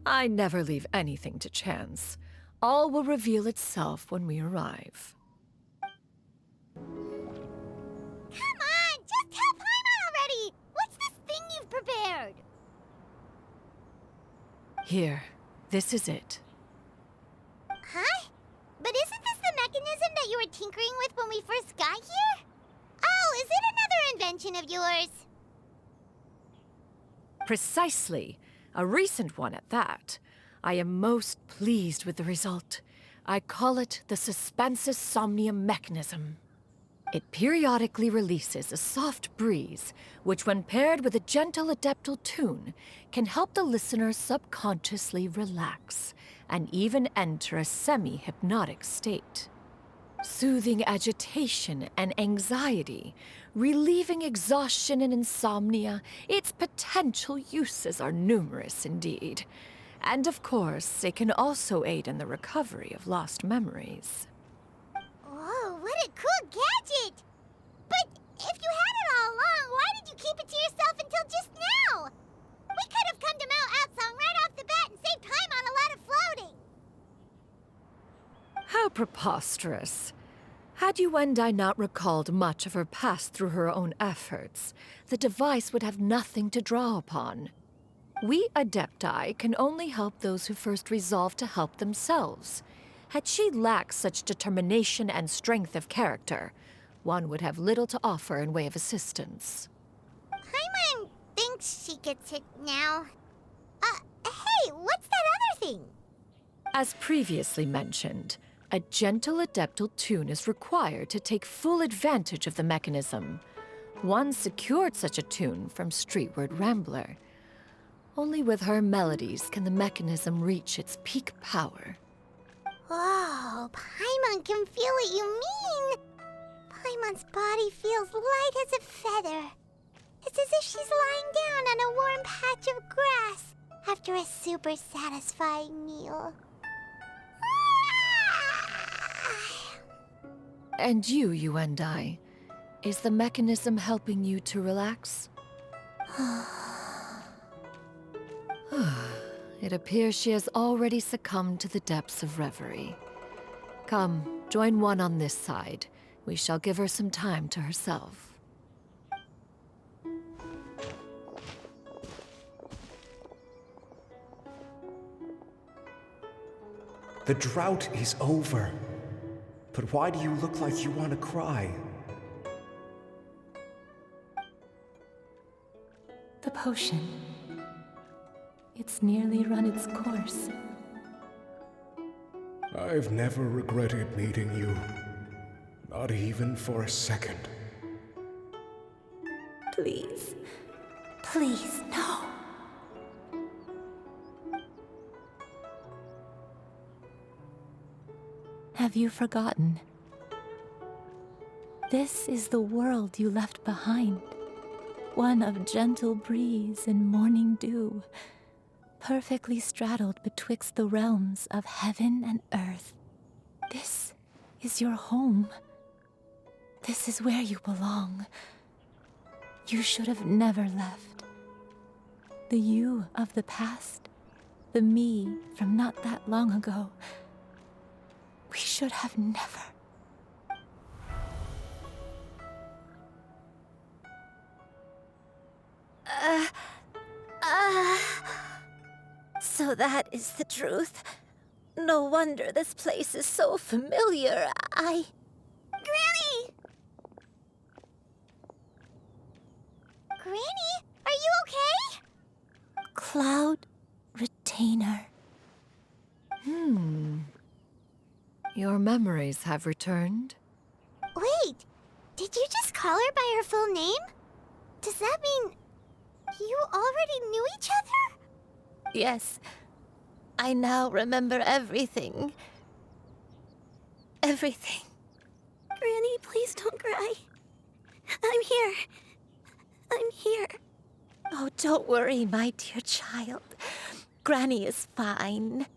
I never leave anything to chance. All will reveal itself when we arrive. Come on, just tell Paimon already! What's this thing you've prepared? Here, this is it. Huh? But isn't this the mechanism that you were tinkering with when we first got here? Oh, is it another invention of yours? Precisely. A recent one at that. I am most pleased with the result. I call it the Suspensus Somnium mechanism. It periodically releases a soft breeze, which when paired with a gentle adeptal tune, can help the listener subconsciously relax and even enter a semi-hypnotic state. Soothing agitation and anxiety, relieving exhaustion and insomnia, its potential uses are numerous indeed. And of course, it can also aid in the recovery of lost memories. Whoa, what a cool gadget! But if you had it all along, why did you keep it to yourself until just now? We could have come to Mount Outsong right off the bat and saved time on a lot of floating. How preposterous. Had Yuendai not recalled much of her past through her own efforts, the device would have nothing to draw upon. We Adepti can only help those who first resolve to help themselves. Had she lacked such determination and strength of character, one would have little to offer in way of assistance. Paimon thinks she gets it now. Hey, what's that other thing? As previously mentioned, a gentle adeptal tune is required to take full advantage of the mechanism. One secured such a tune from Streetward Rambler. Only with her melodies can the mechanism reach its peak power. Whoa, Paimon can feel what you mean. Paimon's body feels light as a feather. It's as if she's lying down on a warm patch of grass after a super satisfying meal. And you and I, is the mechanism helping you to relax? It appears she has already succumbed to the depths of reverie. Come, join one on this side. We shall give her some time to herself. The drought is over. But why do you look like you want to cry? The potion. It's nearly run its course. I've never regretted meeting you. Not even for a second. Please. Please, no. Have you forgotten? This is the world you left behind. One of gentle breeze and morning dew, perfectly straddled betwixt the realms of heaven and earth. This is your home. This is where you belong. You should have never left. The you of the past, the me from not that long ago, we should have never. So that is the truth. No wonder this place is so familiar. Granny! Granny, are you okay? Cloud Retainer. Your memories have returned? Wait, did you just call her by her full name? Does that mean you already knew each other? Yes. I now remember everything. Everything. Granny, please don't cry. I'm here. I'm here. Oh, don't worry, my dear child. Granny is fine.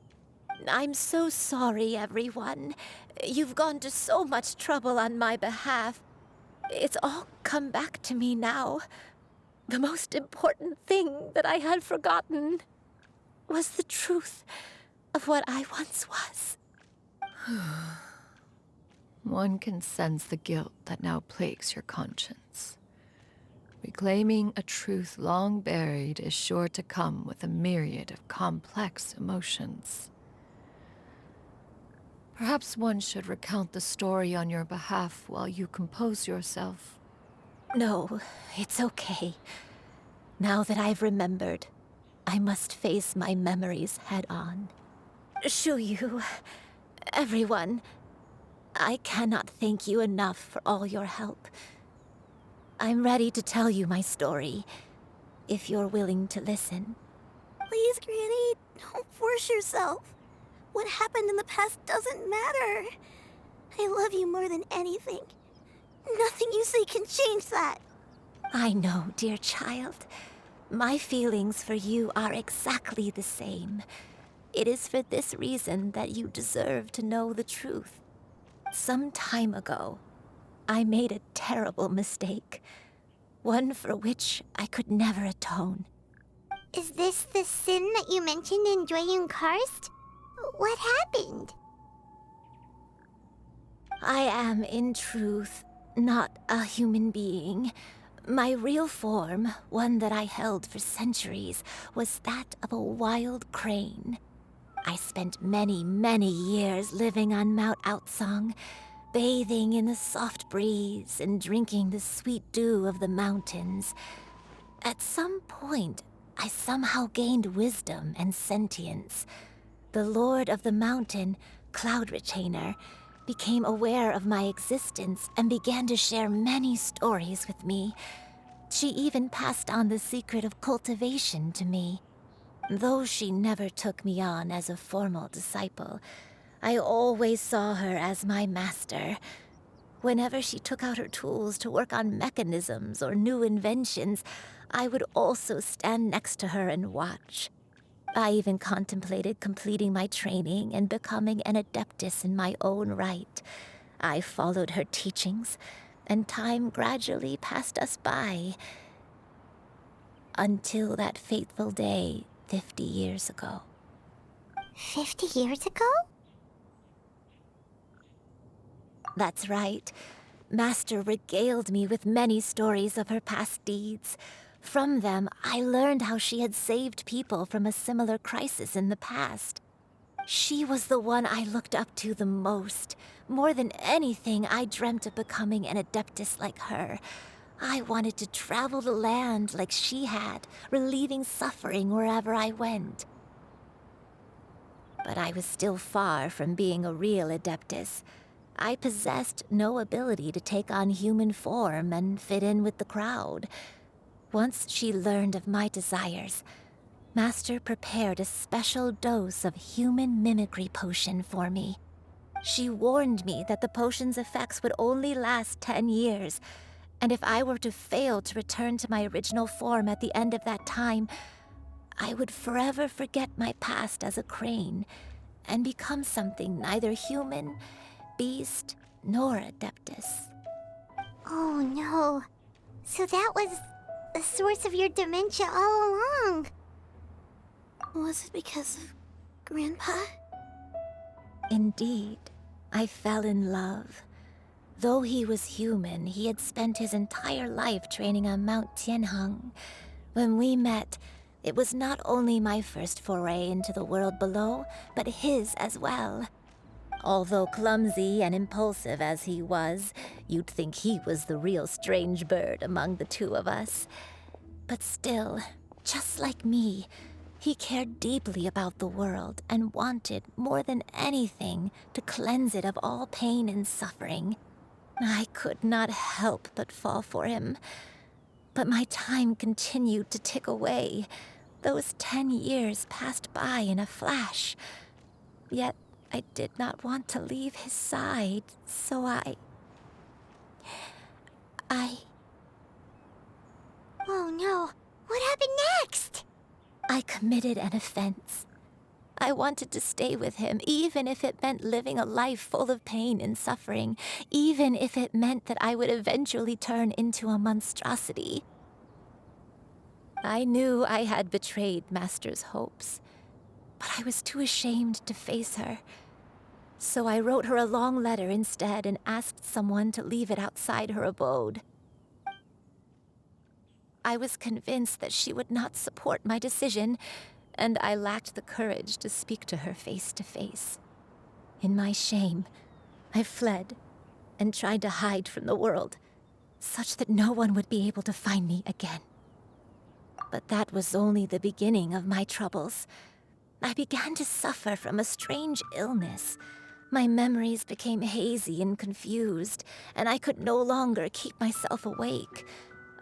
I'm so sorry, everyone. You've gone to so much trouble on my behalf. It's all come back to me now. The most important thing that I had forgotten was the truth of what I once was. One can sense the guilt that now plagues your conscience. Reclaiming a truth long buried is sure to come with a myriad of complex emotions. Perhaps one should recount the story on your behalf while you compose yourself. No, it's okay. Now that I've remembered, I must face my memories head on. Shuyu, everyone, I cannot thank you enough for all your help. I'm ready to tell you my story, if you're willing to listen. Please, Granny, don't force yourself. What happened in the past doesn't matter. I love you more than anything. Nothing you say can change that. I know, dear child. My feelings for you are exactly the same. It is for this reason that you deserve to know the truth. Some time ago, I made a terrible mistake. One for which I could never atone. Is this the sin that you mentioned in Xianyun Karst? What happened? I am, in truth, not a human being. My real form, one that I held for centuries, was that of a wild crane. I spent many, many years living on Mount Outsong, bathing in the soft breeze and drinking the sweet dew of the mountains. At some point, I somehow gained wisdom and sentience. The Lord of the Mountain, Cloud Retainer, became aware of my existence and began to share many stories with me. She even passed on the secret of cultivation to me. Though she never took me on as a formal disciple, I always saw her as my master. Whenever she took out her tools to work on mechanisms or new inventions, I would also stand next to her and watch. I even contemplated completing my training and becoming an adeptus in my own right. I followed her teachings, and time gradually passed us by. Until that fateful day 50 years ago. 50 years ago? That's right. Master regaled me with many stories of her past deeds. From them, I learned how she had saved people from a similar crisis in the past. She was the one I looked up to the most. More than anything, I dreamt of becoming an adeptus like her. I wanted to travel the land like she had, relieving suffering wherever I went. But I was still far from being a real adeptus. I possessed no ability to take on human form and fit in with the crowd. Once she learned of my desires, Master prepared a special dose of human mimicry potion for me. She warned me that the potion's effects would only last 10 years, and if I were to fail to return to my original form at the end of that time, I would forever forget my past as a crane and become something neither human, beast, nor adeptus. Oh no. So that was the source of your dementia all along. Was it because of Grandpa? Indeed, I fell in love. Though he was human, he had spent his entire life training on Mount Tianheng. When we met, it was not only my first foray into the world below, but his as well. Although clumsy and impulsive as he was, you'd think he was the real strange bird among the two of us. But still, just like me, he cared deeply about the world and wanted, more than anything, to cleanse it of all pain and suffering. I could not help but fall for him. But my time continued to tick away. Those 10 years passed by in a flash. Yet I did not want to leave his side, so I... Oh no. What happened next? I committed an offense. I wanted to stay with him, even if it meant living a life full of pain and suffering, even if it meant that I would eventually turn into a monstrosity. I knew I had betrayed Master's hopes, but I was too ashamed to face her. So I wrote her a long letter instead and asked someone to leave it outside her abode. I was convinced that she would not support my decision, and I lacked the courage to speak to her face to face. In my shame, I fled and tried to hide from the world, such that no one would be able to find me again. But that was only the beginning of my troubles. I began to suffer from a strange illness. My memories became hazy and confused, and I could no longer keep myself awake.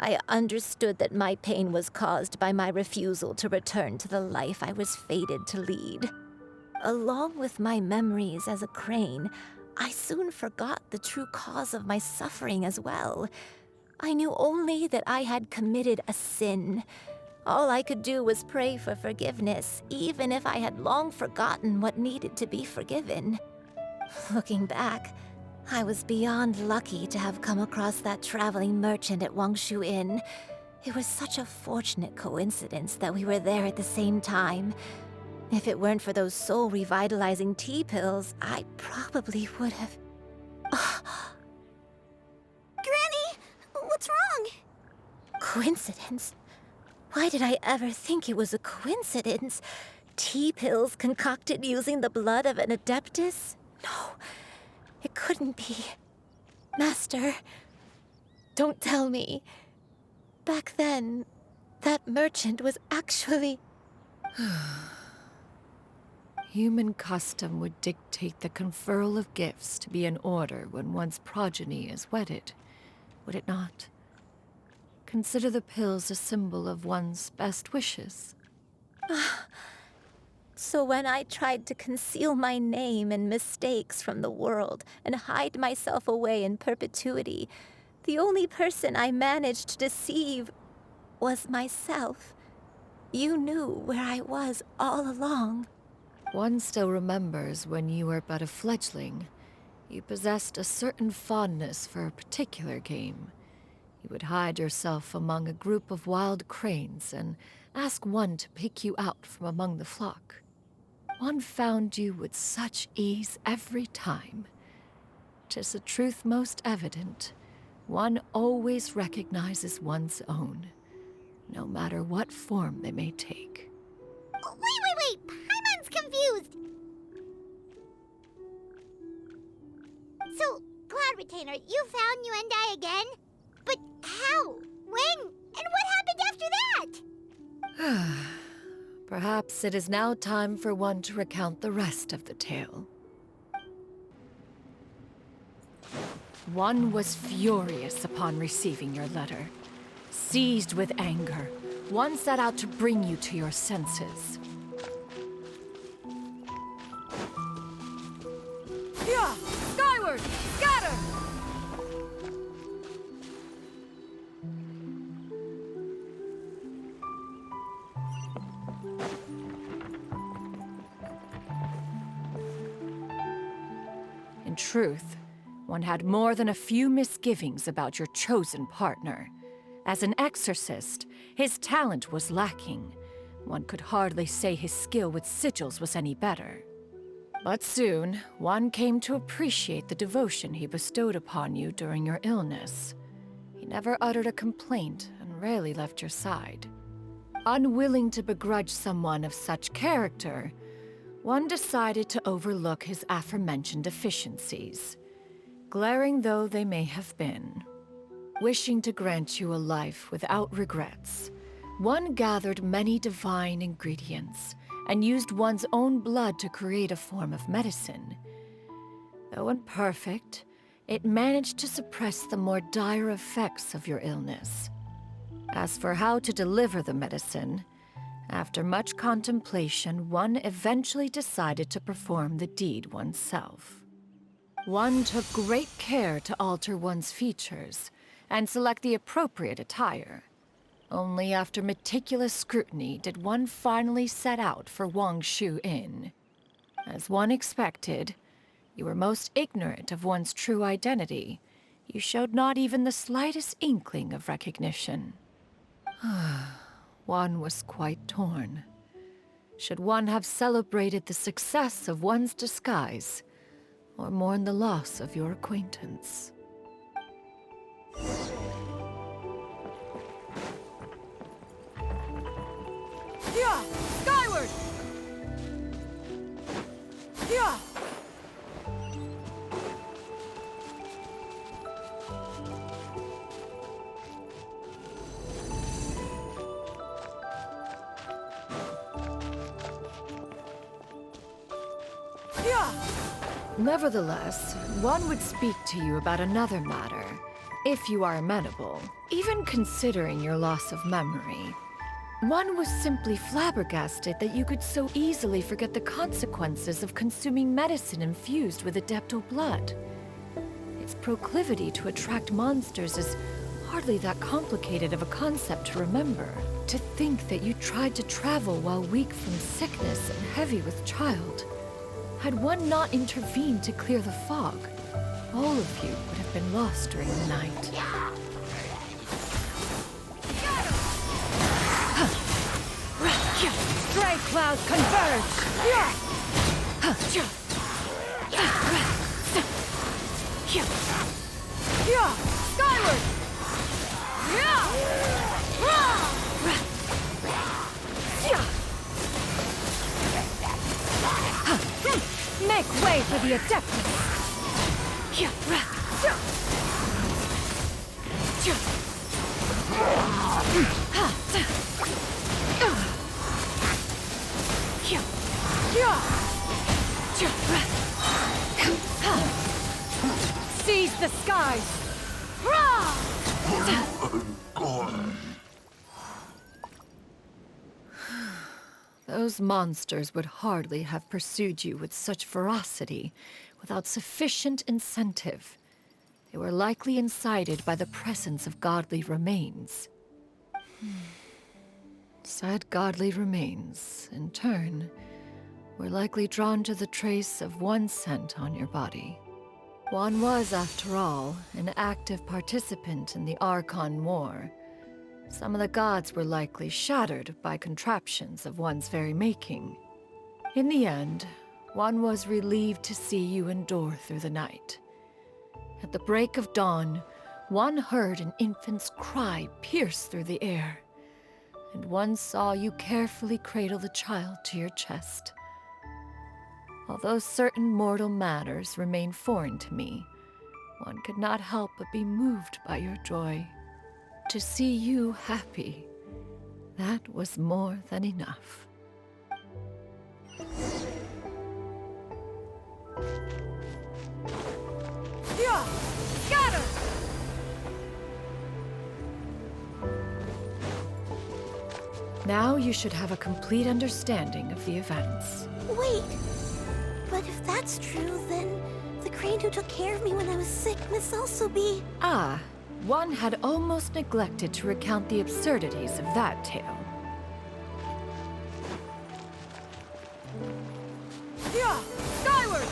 I understood that my pain was caused by my refusal to return to the life I was fated to lead. Along with my memories as a crane, I soon forgot the true cause of my suffering as well. I knew only that I had committed a sin. All I could do was pray for forgiveness, even if I had long forgotten what needed to be forgiven. Looking back, I was beyond lucky to have come across that traveling merchant at Wangshu Inn. It was such a fortunate coincidence that we were there at the same time. If it weren't for those soul-revitalizing tea pills, I probably would have... Granny! What's wrong? Coincidence? Why did I ever think it was a coincidence? Tea pills concocted using the blood of an adeptus? No. It couldn't be. Master, don't tell me. Back then, that merchant was actually... Human custom would dictate the conferral of gifts to be in order when one's progeny is wedded, would it not? Consider the pills a symbol of one's best wishes. So when I tried to conceal my name and mistakes from the world and hide myself away in perpetuity, the only person I managed to deceive was myself. You knew where I was all along. One still remembers when you were but a fledgling. You possessed a certain fondness for a particular game. You would hide yourself among a group of wild cranes and ask one to pick you out from among the flock. One found you with such ease every time. 'Tis a truth most evident. One always recognizes one's own, no matter what form they may take. Wait! Paimon's confused! Cloud Retainer, you found Yuendai again? But how? When? And what happened after that? Perhaps it is now time for one to recount the rest of the tale. One was furious upon receiving your letter. Seized with anger, one set out to bring you to your senses. Yeah! Skyward! Scatter! In truth, one had more than a few misgivings about your chosen partner. As an exorcist, his talent was lacking. One could hardly say his skill with sigils was any better. But soon, one came to appreciate the devotion he bestowed upon you during your illness. He never uttered a complaint and rarely left your side. Unwilling to begrudge someone of such character, one decided to overlook his aforementioned deficiencies, glaring though they may have been. Wishing to grant you a life without regrets, one gathered many divine ingredients and used one's own blood to create a form of medicine. Though imperfect, it managed to suppress the more dire effects of your illness. As for how to deliver the medicine, after much contemplation, one eventually decided to perform the deed oneself. One took great care to alter one's features and select the appropriate attire. Only after meticulous scrutiny did one finally set out for Wangshu Inn. As one expected, you were most ignorant of one's true identity. You showed not even the slightest inkling of recognition. One was quite torn. Should one have celebrated the success of one's disguise, or mourn the loss of your acquaintance? Yeah! Skyward! Yeah! Nevertheless, one would speak to you about another matter, if you are amenable, even considering your loss of memory. One was simply flabbergasted that you could so easily forget the consequences of consuming medicine infused with Adeptal blood. Its proclivity to attract monsters is hardly that complicated of a concept to remember. To think that you tried to travel while weak from sickness and heavy with child. Had one not intervened to clear the fog, all of you would have been lost during the night. Stray clouds converge! Skyward! Make way for the Adeptus! Seize the skies! Those monsters would hardly have pursued you with such ferocity without sufficient incentive. They were likely incited by the presence of godly remains. Said godly remains, in turn, were likely drawn to the trace of one scent on your body. One was, after all, an active participant in the Archon War. Some of the gods were likely shattered by contraptions of one's very making. In the end, one was relieved to see you endure through the night. At the break of dawn, one heard an infant's cry pierce through the air, and one saw you carefully cradle the child to your chest. Although certain mortal matters remain foreign to me, one could not help but be moved by your joy. To see you happy, that was more than enough. Yeah! Scatter! Now you should have a complete understanding of the events. Wait! But if that's true, then the crane who took care of me when I was sick must also be... Ah, one had almost neglected to recount the absurdities of that tale. Yeah! Skyward!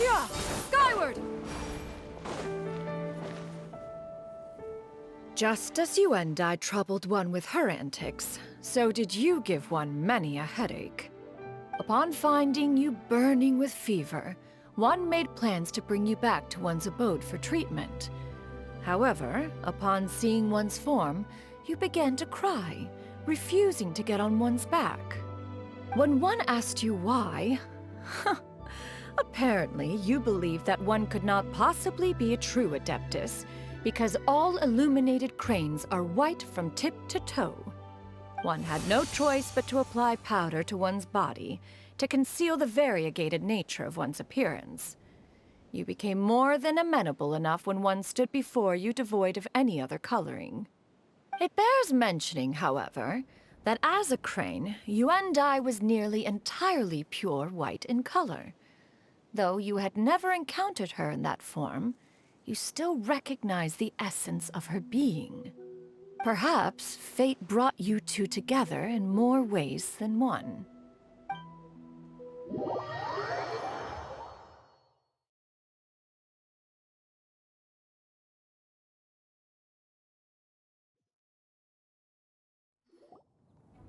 Yeah! Skyward! Just as you and I troubled one with her antics, so did you give one many a headache. Upon finding you burning with fever, one made plans to bring you back to one's abode for treatment. However, upon seeing one's form, you began to cry, refusing to get on one's back. When one asked you why, apparently you believed that one could not possibly be a true Adeptus, because all illuminated cranes are white from tip to toe. One had no choice but to apply powder to one's body to conceal the variegated nature of one's appearance. You became more than amenable enough when one stood before you devoid of any other coloring. It bears mentioning, however, that as a crane, Yuendai was nearly entirely pure white in color. Though you had never encountered her in that form, you still recognized the essence of her being. Perhaps fate brought you two together in more ways than one.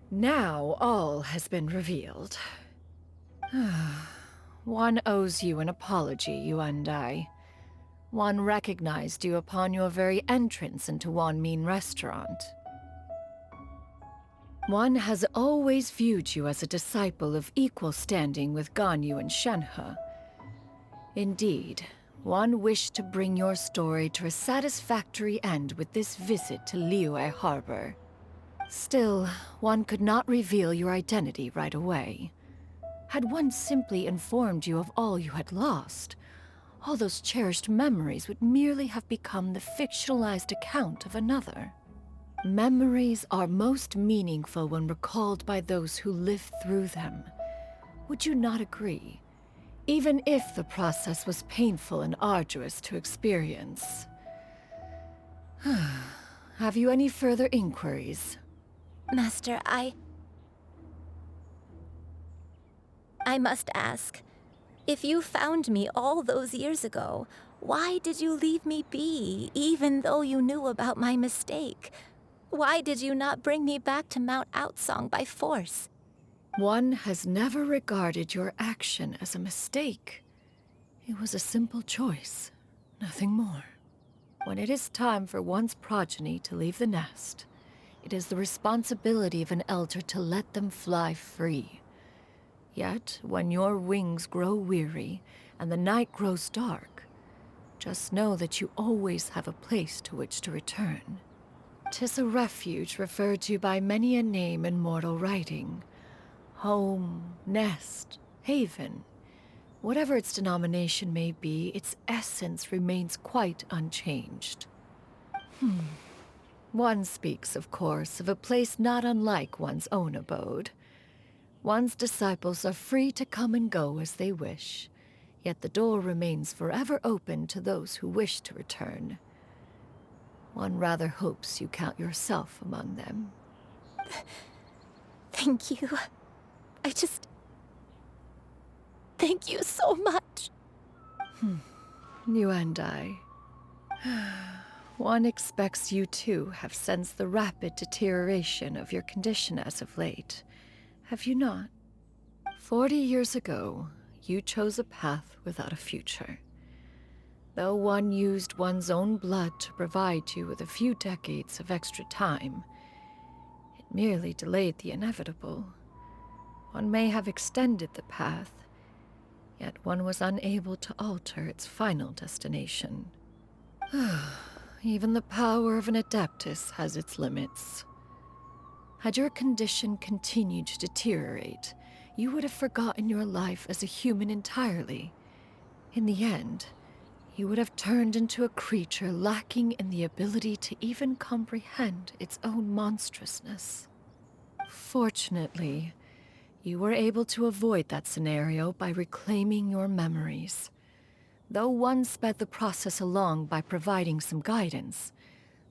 Now all has been revealed. One owes you an apology, you and I. One recognized you upon your very entrance into Wanmin Restaurant. One has always viewed you as a disciple of equal standing with Ganyu and Shenhe. Indeed, one wished to bring your story to a satisfactory end with this visit to Liyue Harbor. Still, one could not reveal your identity right away. Had one simply informed you of all you had lost, all those cherished memories would merely have become the fictionalized account of another. Memories are most meaningful when recalled by those who live through them. Would you not agree? Even if the process was painful and arduous to experience. Have you any further inquiries? Master, I must ask. If you found me all those years ago, why did you leave me be, even though you knew about my mistake? Why did you not bring me back to Mount Outsong by force? One has never regarded your action as a mistake. It was a simple choice, nothing more. When it is time for one's progeny to leave the nest, it is the responsibility of an elder to let them fly free. Yet, when your wings grow weary and the night grows dark, just know that you always have a place to which to return. 'Tis a refuge referred to by many a name in mortal writing. Home, nest, haven. Whatever its denomination may be, its essence remains quite unchanged. One speaks, of course, of a place not unlike one's own abode. One's disciples are free to come and go as they wish, yet the door remains forever open to those who wish to return. One rather hopes you count yourself among them. Thank you. Thank you so much. You and I. One expects you too have sensed the rapid deterioration of your condition as of late. Have you not? 40 years ago, you chose a path without a future. Though one used one's own blood to provide you with a few decades of extra time, it merely delayed the inevitable. One may have extended the path, yet one was unable to alter its final destination. Even the power of an Adeptus has its limits. Had your condition continued to deteriorate, you would have forgotten your life as a human entirely. In the end, you would have turned into a creature lacking in the ability to even comprehend its own monstrousness. Fortunately, you were able to avoid that scenario by reclaiming your memories. Though one sped the process along by providing some guidance,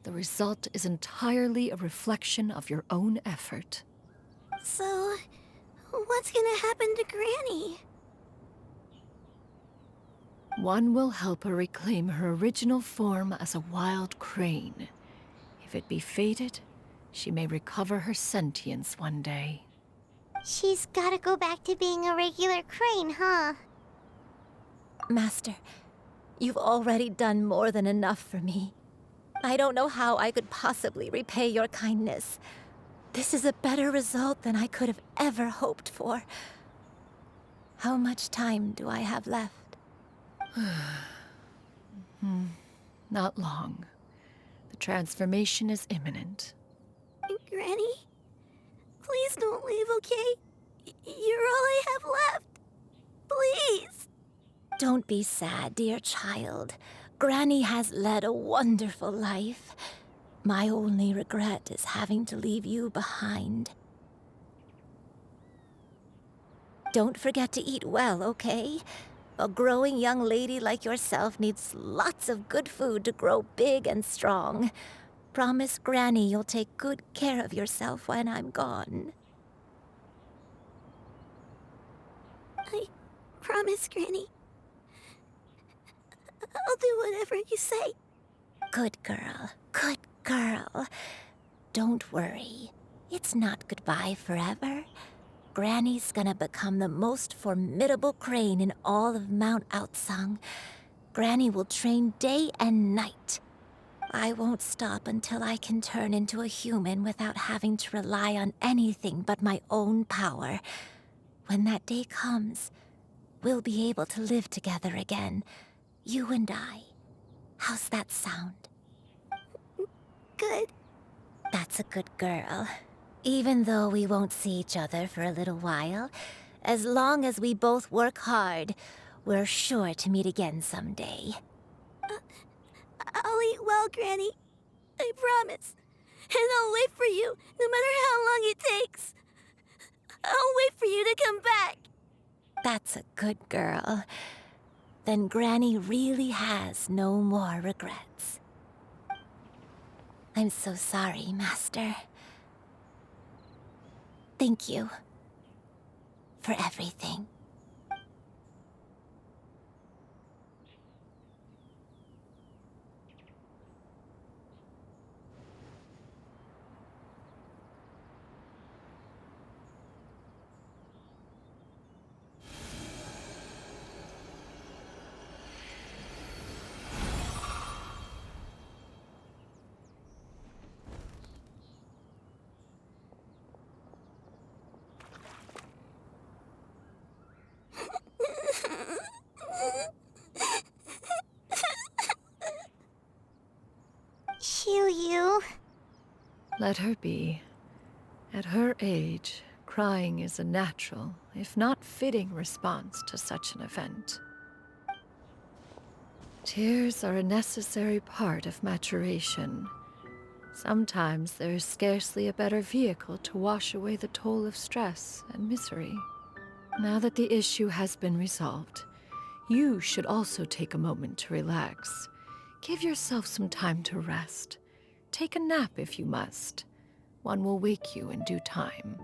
the result is entirely a reflection of your own effort. So, what's gonna happen to Granny? One will help her reclaim her original form as a wild crane. If it be fated, she may recover her sentience one day. She's gotta go back to being a regular crane, huh? Master, you've already done more than enough for me. I don't know how I could possibly repay your kindness. This is a better result than I could have ever hoped for. How much time do I have left? Not long. The transformation is imminent. Granny? Please don't leave, okay? You're all I have left. Please. Don't be sad, dear child. Granny has led a wonderful life. My only regret is having to leave you behind. Don't forget to eat well, okay? A growing young lady like yourself needs lots of good food to grow big and strong. Promise Granny you'll take good care of yourself when I'm gone. I promise, Granny. I'll do whatever you say. Good girl, good girl. Don't worry. It's not goodbye forever. Granny's gonna become the most formidable crane in all of Mount Outsung. Granny will train day and night. I won't stop until I can turn into a human without having to rely on anything but my own power. When that day comes, we'll be able to live together again. You and I. How's that sound? Good. That's a good girl. Even though we won't see each other for a little while, as long as we both work hard, we're sure to meet again someday. I'll eat well, Granny. I promise. And I'll wait for you, no matter how long it takes. I'll wait for you to come back. That's a good girl. Then Granny really has no more regrets. I'm so sorry, Master. Thank you for everything. Liyue. Let her be. At her age, crying is a natural, if not fitting, response to such an event. Tears are a necessary part of maturation. Sometimes there is scarcely a better vehicle to wash away the toll of stress and misery. Now that the issue has been resolved, you should also take a moment to relax. Give yourself some time to rest. Take a nap if you must. One will wake you in due time.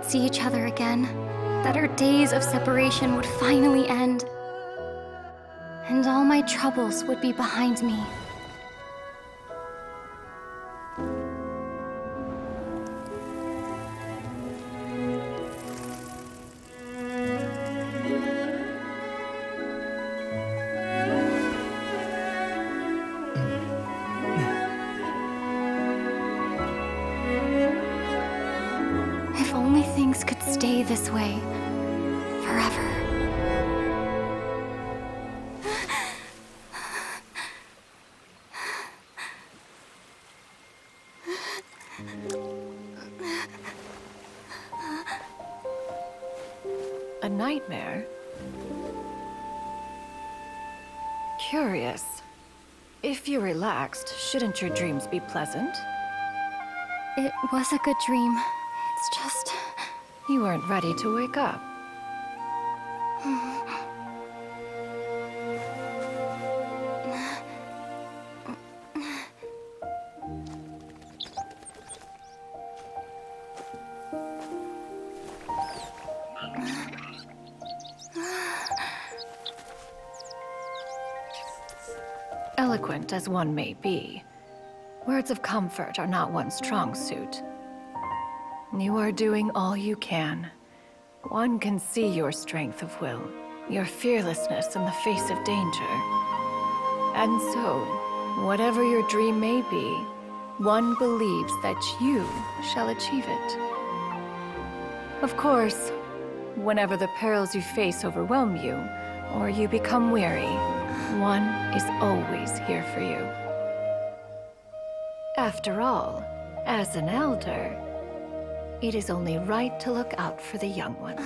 would see each other again, that our days of separation would finally end, and all my troubles would be behind me. If only things could stay this way forever. A nightmare? Curious. If you're relaxed, shouldn't your dreams be pleasant? It was a good dream. It's just... You weren't ready to wake up. Eloquent as one may be, words of comfort are not one's strong suit. You are doing all you can. One can see your strength of will, your fearlessness in the face of danger. And so, whatever your dream may be, one believes that you shall achieve it. Of course, whenever the perils you face overwhelm you, or you become weary, one is always here for you. After all, as an elder, it is only right to look out for the young ones.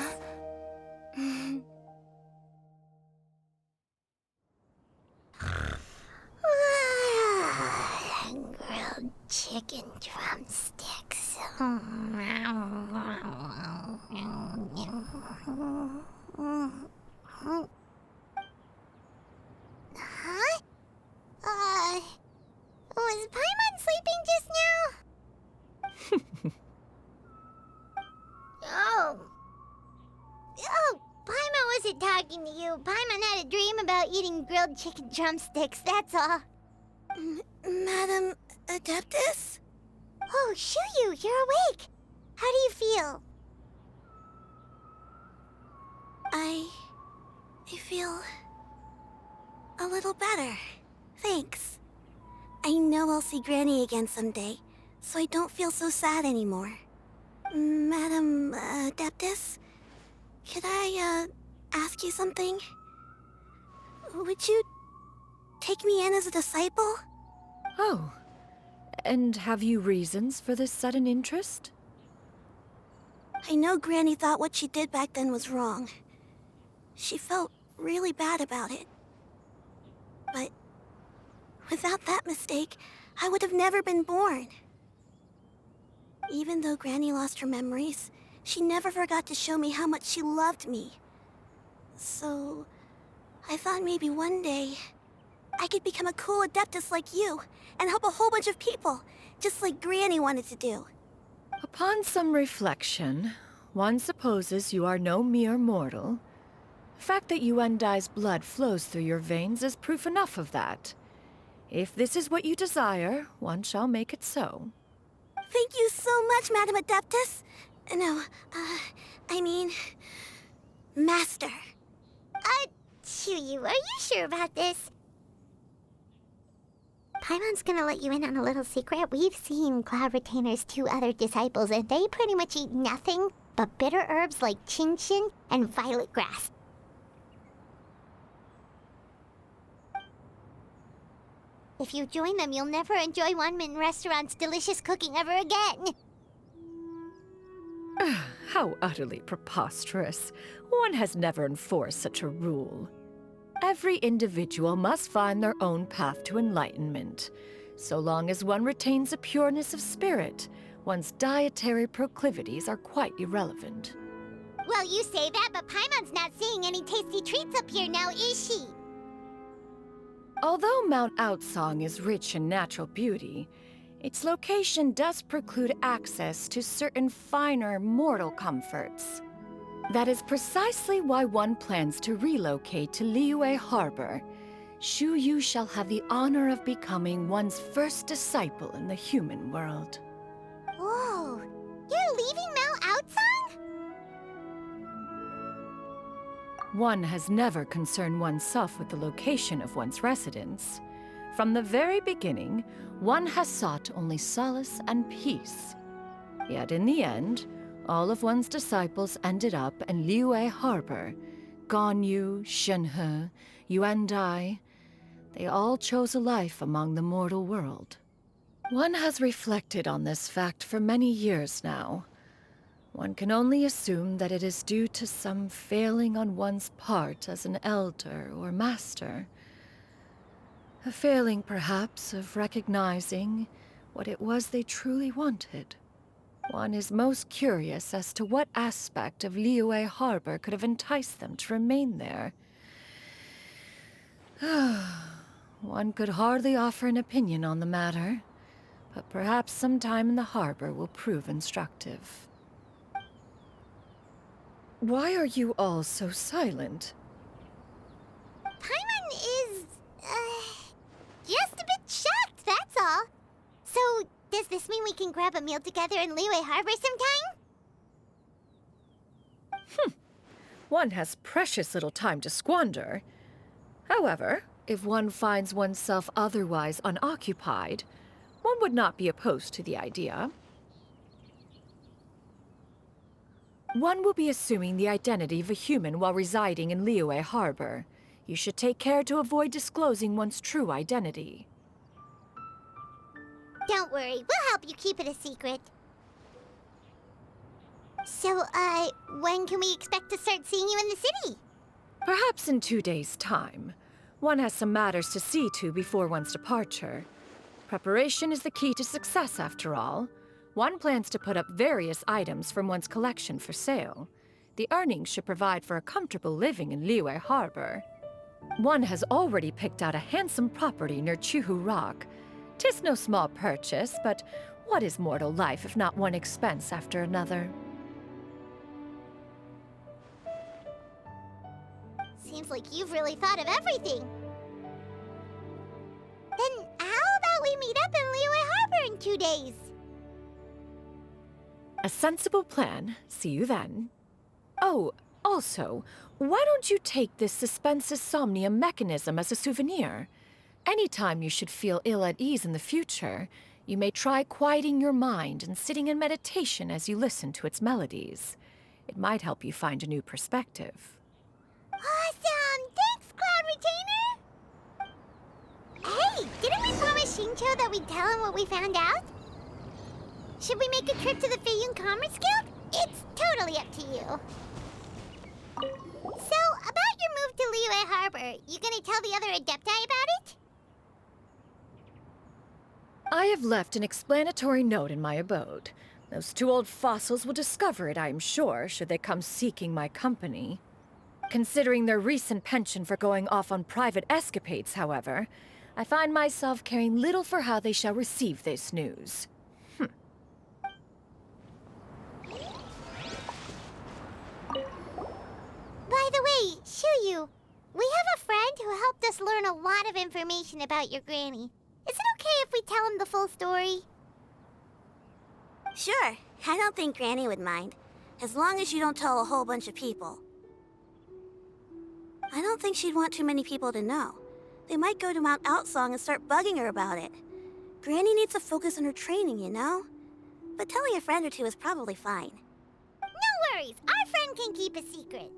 Grilled chicken drumsticks. Huh? Was Paimon sleeping just now? Oh, Paimon wasn't talking to you. Paimon had a dream about eating grilled chicken drumsticks, that's all. Madam Adeptus? Oh, Xianyun, you're awake. How do you feel? I feel a little better. Thanks. I know I'll see Granny again someday, so I don't feel so sad anymore. Madam Adeptus, could I ask you something? Would you take me in as a disciple? Oh, and have you reasons for this sudden interest? I know Granny thought what she did back then was wrong. She felt really bad about it. But without that mistake, I would have never been born. Even though Granny lost her memories, she never forgot to show me how much she loved me. So, I thought maybe one day, I could become a cool Adeptus like you, and help a whole bunch of people, just like Granny wanted to do. Upon some reflection, one supposes you are no mere mortal. The fact that Yuendai's blood flows through your veins is proof enough of that. If this is what you desire, one shall make it so. Thank you so much, Madam Adeptus. No, I mean... Master. Xianyun, are you sure about this? Paimon's gonna let you in on a little secret. We've seen Cloud Retainer's 2 other disciples, and they pretty much eat nothing but bitter herbs like Genshin and violet grass. If you join them, you'll never enjoy one-man restaurant's delicious cooking ever again. How utterly preposterous. One has never enforced such a rule. Every individual must find their own path to enlightenment. So long as one retains a pureness of spirit, one's dietary proclivities are quite irrelevant. Well, you say that, but Paimon's not seeing any tasty treats up here now, is she? Although Mount Outsong is rich in natural beauty, Its location does preclude access to certain finer mortal comforts. That is precisely why one plans to relocate to Liyue Harbor. Xianyun shall have the honor of becoming one's first disciple in the human world. Whoa! You're leaving Mount Outsang? One has never concerned oneself with the location of one's residence. From the very beginning, one has sought only solace and peace. Yet in the end, all of one's disciples ended up in Liyue Harbor. Ganyu, Shenhe, you and I. They all chose a life among the mortal world. One has reflected on this fact for many years now. One can only assume that it is due to some failing on one's part as an elder or master. A failing, perhaps, of recognizing what it was they truly wanted. One is most curious as to what aspect of Liyue Harbor could have enticed them to remain there. One could hardly offer an opinion on the matter, but perhaps some time in the harbor will prove instructive. Why are you all so silent? Paimon is, just a bit shocked, that's all. So, does this mean we can grab a meal together in Liyue Harbor sometime? One has precious little time to squander. However, if one finds oneself otherwise unoccupied, one would not be opposed to the idea. One will be assuming the identity of a human while residing in Liyue Harbor. You should take care to avoid disclosing one's true identity. Don't worry, we'll help you keep it a secret. So, when can we expect to start seeing you in the city? Perhaps in 2 days' time. One has some matters to see to before one's departure. Preparation is the key to success, after all. One plans to put up various items from one's collection for sale. The earnings should provide for a comfortable living in Liyue Harbor. One has already picked out a handsome property near Chuhu Rock. 'Tis no small purchase, but what is mortal life if not one expense after another? Seems like you've really thought of everything. Then how about we meet up in Liyue Harbor in 2 days? A sensible plan. See you then. Oh, also, why don't you take this suspense somnium mechanism as a souvenir? Anytime you should feel ill at ease in the future, you may try quieting your mind and sitting in meditation as you listen to its melodies. It might help you find a new perspective. Awesome! Thanks, Cloud Retainer! Hey, didn't we promise Shincho that we'd tell him what we found out? Should we make a trip to the Feiyun Commerce Guild? It's totally up to you. So, about your move to Liyue Harbor, you gonna tell the other Adepti about it? I have left an explanatory note in my abode. Those 2 old fossils will discover it, I am sure, should they come seeking my company. Considering their recent penchant for going off on private escapades, however, I find myself caring little for how they shall receive this news. By the way, Xianyun, we have a friend who helped us learn a lot of information about your granny. Is it okay if we tell him the full story? Sure, I don't think Granny would mind, as long as you don't tell a whole bunch of people. I don't think she'd want too many people to know. They might go to Mount Outsang and start bugging her about it. Granny needs to focus on her training, you know? But telling a friend or two is probably fine. No worries, our friend can keep a secret.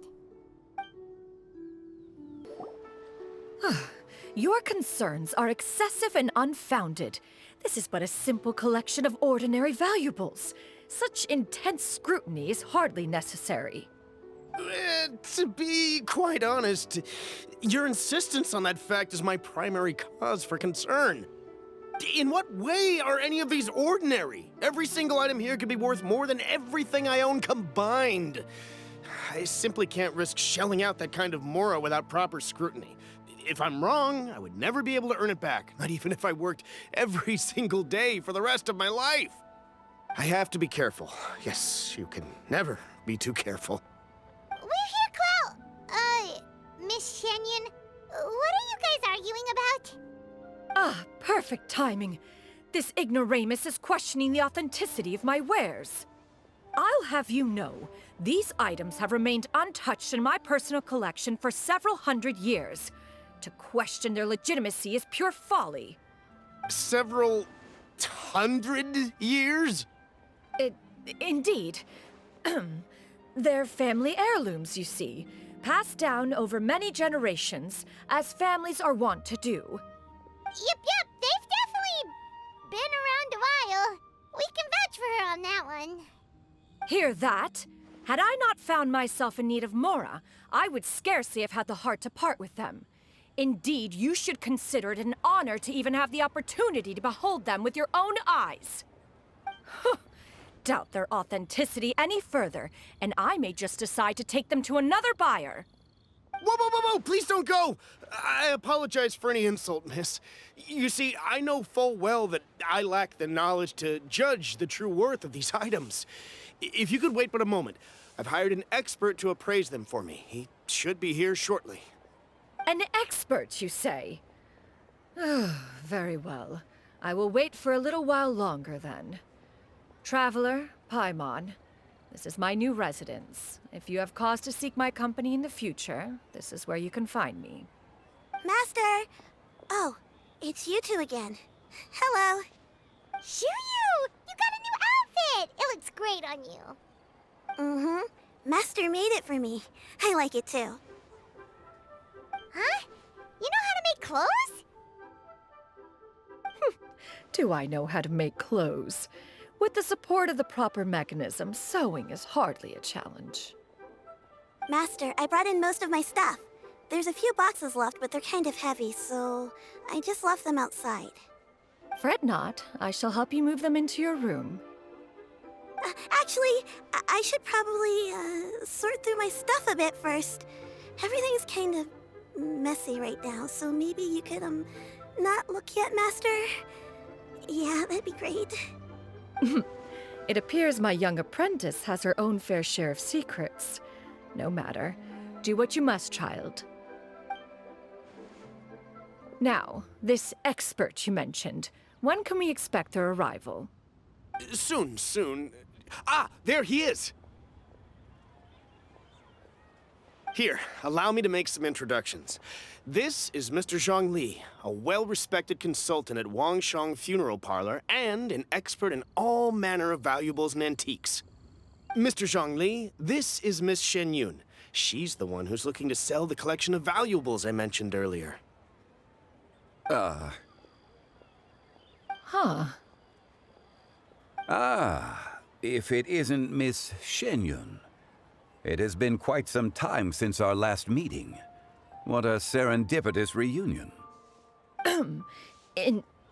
Your concerns are excessive and unfounded. This is but a simple collection of ordinary valuables. Such intense scrutiny is hardly necessary. To be quite honest, your insistence on that fact is my primary cause for concern. In what way are any of these ordinary? Every single item here could be worth more than everything I own combined. I simply can't risk shelling out that kind of mora without proper scrutiny. If I'm wrong, I would never be able to earn it back, not even if I worked every single day for the rest of my life. I have to be careful. Yes, you can never be too careful. We're here, Clow. Miss Xianyun, what are you guys arguing about? Ah, perfect timing. This ignoramus is questioning the authenticity of my wares. I'll have you know, these items have remained untouched in my personal collection for several hundred years. To question their legitimacy is pure folly. Several hundred years? Indeed. They're family heirlooms, you see, passed down over many generations, as families are wont to do. Yep, they've definitely been around a while. We can vouch for her on that one. Hear that? Had I not found myself in need of Mora, I would scarcely have had the heart to part with them. Indeed, you should consider it an honor to even have the opportunity to behold them with your own eyes. Doubt their authenticity any further, and I may just decide to take them to another buyer. Whoa! Please don't go! I apologize for any insult, miss. You see, I know full well that I lack the knowledge to judge the true worth of these items. If you could wait but a moment, I've hired an expert to appraise them for me. He should be here shortly. An expert, you say? Very well. I will wait for a little while longer, then. Traveler, Paimon, this is my new residence. If you have cause to seek my company in the future, this is where you can find me. Master! Oh, it's you two again. Hello. Xianyun! You got a new outfit! It looks great on you. Mm-hmm. Master made it for me. I like it too. Huh? You know how to make clothes? Do I know how to make clothes? With the support of the proper mechanism, sewing is hardly a challenge. Master, I brought in most of my stuff. There's a few boxes left, but they're kind of heavy, so I just left them outside. Fret not. I shall help you move them into your room. Actually, I should probably sort through my stuff a bit first. Everything's kind of messy right now, so maybe you could, not look yet, Master? Yeah, that'd be great. It appears my young apprentice has her own fair share of secrets. No matter. Do what you must, child. Now, this expert you mentioned, when can we expect their arrival? Soon. Ah, there he is! Here, allow me to make some introductions. This is Mr. Zhongli, a well-respected consultant at Wangshang Funeral Parlor and an expert in all manner of valuables and antiques. Mr. Zhongli, this is Miss Xianyun. She's the one who's looking to sell the collection of valuables I mentioned earlier. Huh. If it isn't Miss Xianyun. It has been quite some time since our last meeting. What a serendipitous reunion.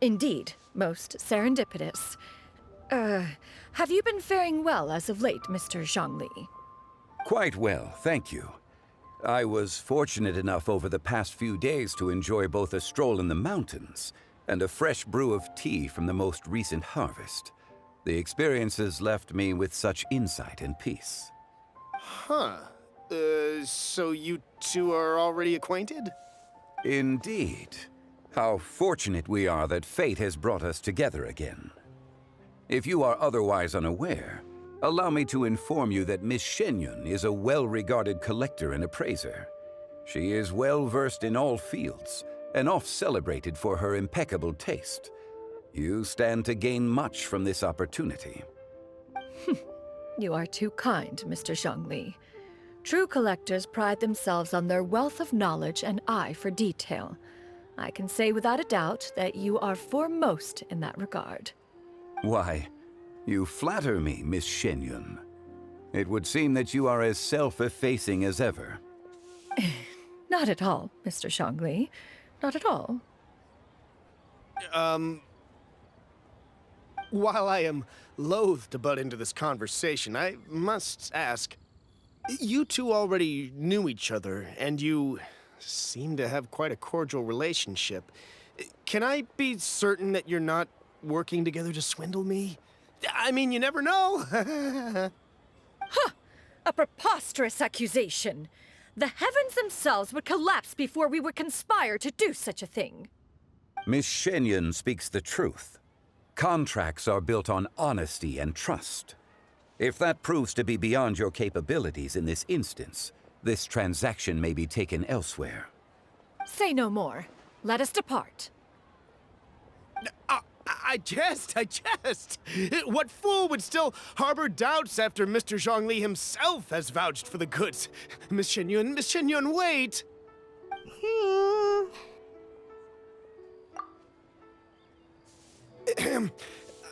Indeed, most serendipitous. Have you been faring well as of late, Mr. Zhongli? Quite well, thank you. I was fortunate enough over the past few days to enjoy both a stroll in the mountains and a fresh brew of tea from the most recent harvest. The experiences left me with such insight and peace. Huh. So you two are already acquainted? Indeed. How fortunate we are that fate has brought us together again. If you are otherwise unaware, allow me to inform you that Miss Xianyun is a well-regarded collector and appraiser. She is well-versed in all fields, and oft-celebrated for her impeccable taste. You stand to gain much from this opportunity. You are too kind, Mr. Zhongli. True collectors pride themselves on their wealth of knowledge and eye for detail. I can say without a doubt that you are foremost in that regard. Why, you flatter me, Miss Xianyun. It would seem that you are as self-effacing as ever. Not at all, Mr. Zhongli. Not at all. While I am loath to butt into this conversation, I must ask, you two already knew each other, and you seem to have quite a cordial relationship. Can I be certain that you're not working together to swindle me? I mean, you never know. Huh! A preposterous accusation. The heavens themselves would collapse before we would conspire to do such a thing. Miss Xianyun speaks the truth. Contracts are built on honesty and trust. If that proves to be beyond your capabilities in this instance, this transaction may be taken elsewhere. Say no more. Let us depart. I jest. What fool would still harbor doubts after Mr. Zhongli himself has vouched for the goods? Miss Xianyun, wait!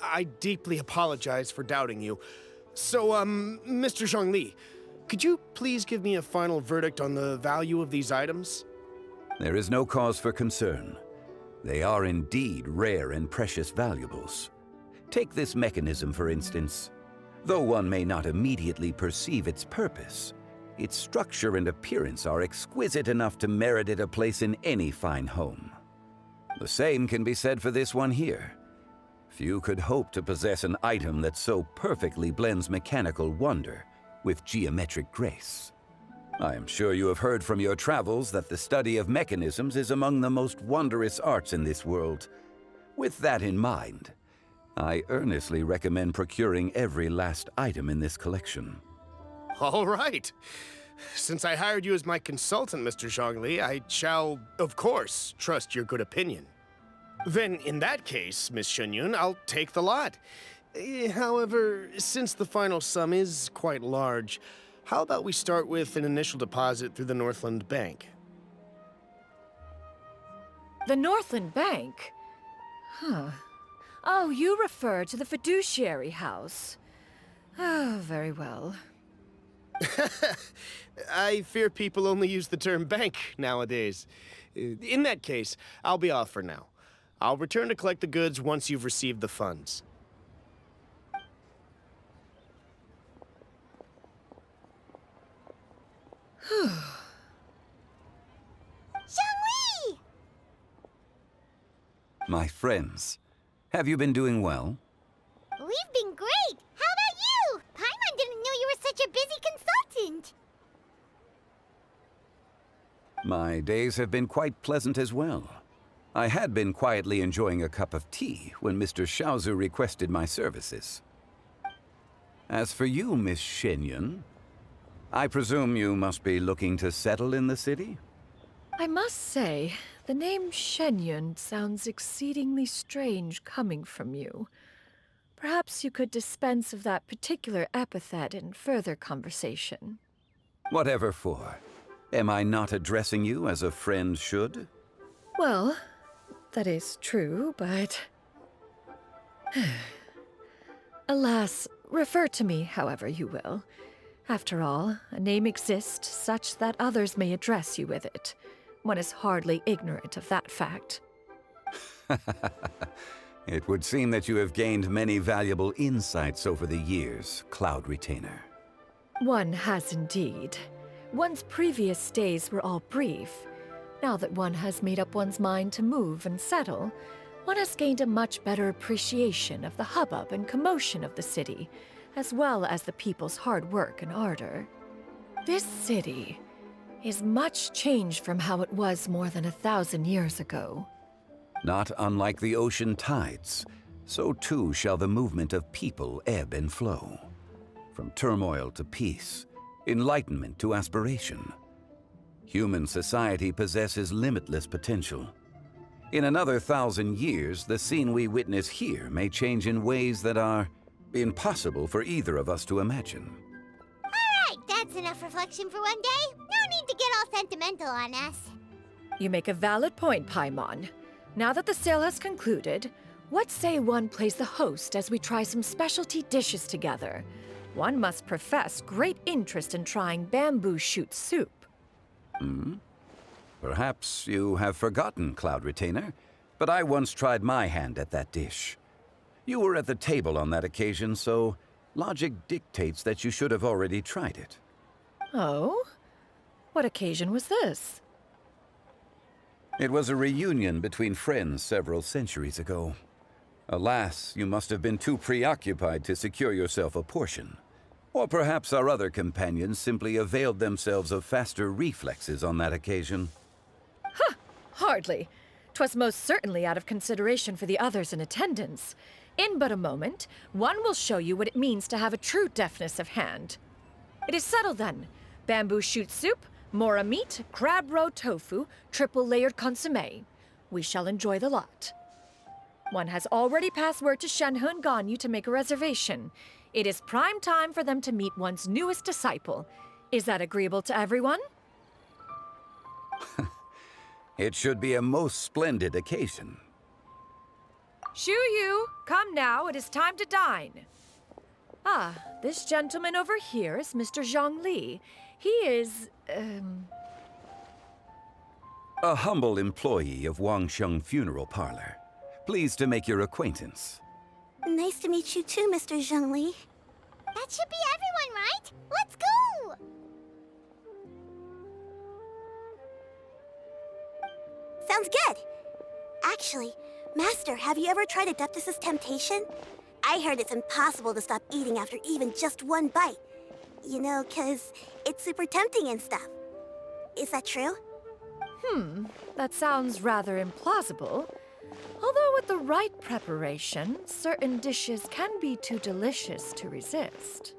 I deeply apologize for doubting you. So, Mr. Zhongli, could you please give me a final verdict on the value of these items? There is no cause for concern. They are indeed rare and precious valuables. Take this mechanism, for instance. Though one may not immediately perceive its purpose, its structure and appearance are exquisite enough to merit it a place in any fine home. The same can be said for this one here. Few could hope to possess an item that so perfectly blends mechanical wonder with geometric grace. I am sure you have heard from your travels that the study of mechanisms is among the most wondrous arts in this world. With that in mind, I earnestly recommend procuring every last item in this collection. All right. Since I hired you as my consultant, Mr. Zhongli, I shall, of course, trust your good opinion. Then, in that case, Miss Xianyun, I'll take the lot. However, since the final sum is quite large, how about we start with an initial deposit through the Northland Bank? The Northland Bank? Huh. Oh, you refer to the fiduciary house. Oh, very well. I fear people only use the term bank nowadays. In that case, I'll be off for now. I'll return to collect the goods once you've received the funds. Xiangli! My friends, have you been doing well? We've been great! How about you? Paimon didn't know you were such a busy consultant! My days have been quite pleasant as well. I had been quietly enjoying a cup of tea when Mr. Xiaozu requested my services. As for you, Miss Xianyun, I presume you must be looking to settle in the city? I must say, the name Xianyun sounds exceedingly strange coming from you. Perhaps you could dispense of that particular epithet in further conversation. Whatever for. Am I not addressing you as a friend should? Well, that is true, but... Alas, refer to me however you will. After all, a name exists such that others may address you with it. One is hardly ignorant of that fact. It would seem that you have gained many valuable insights over the years, Cloud Retainer. One has indeed. One's previous days were all brief. Now that one has made up one's mind to move and settle, one has gained a much better appreciation of the hubbub and commotion of the city, as well as the people's hard work and ardor. This city is much changed from how it was more than 1,000 years ago. Not unlike the ocean tides, so too shall the movement of people ebb and flow. From turmoil to peace, enlightenment to aspiration. Human society possesses limitless potential. In another 1,000 years, the scene we witness here may change in ways that are impossible for either of us to imagine. Alright, that's enough reflection for one day. No need to get all sentimental on us. You make a valid point, Paimon. Now that the sale has concluded, what say one plays the host as we try some specialty dishes together? One must profess great interest in trying bamboo shoot soup. Perhaps you have forgotten, Cloud Retainer, but I once tried my hand at that dish. You were at the table on that occasion, so logic dictates that you should have already tried it. Oh? What occasion was this? It was a reunion between friends several centuries ago. Alas, you must have been too preoccupied to secure yourself a portion. Or perhaps our other companions simply availed themselves of faster reflexes on that occasion. Hardly. 'Twas most certainly out of consideration for the others in attendance. In but a moment, one will show you what it means to have a true deftness of hand. It is settled then. Bamboo shoot soup, mora meat, crab roe tofu, triple-layered consommé. We shall enjoy the lot. One has already passed word to Xianyun and Gaming to make a reservation. It is prime time for them to meet one's newest disciple. Is that agreeable to everyone? It should be a most splendid occasion. Yu, come now, it is time to dine. Ah, this gentleman over here is Mr. Zhang Li. He is, A humble employee of Wangsheng Funeral Parlor. Pleased to make your acquaintance. Nice to meet you too, Mr. Zhengli. That should be everyone, right? Let's go! Sounds good. Actually, Master, have you ever tried Adeptus' temptation? I heard it's impossible to stop eating after even just one bite. You know, 'cause it's super tempting and stuff. Is that true? That sounds rather implausible. Although with the right preparation, certain dishes can be too delicious to resist.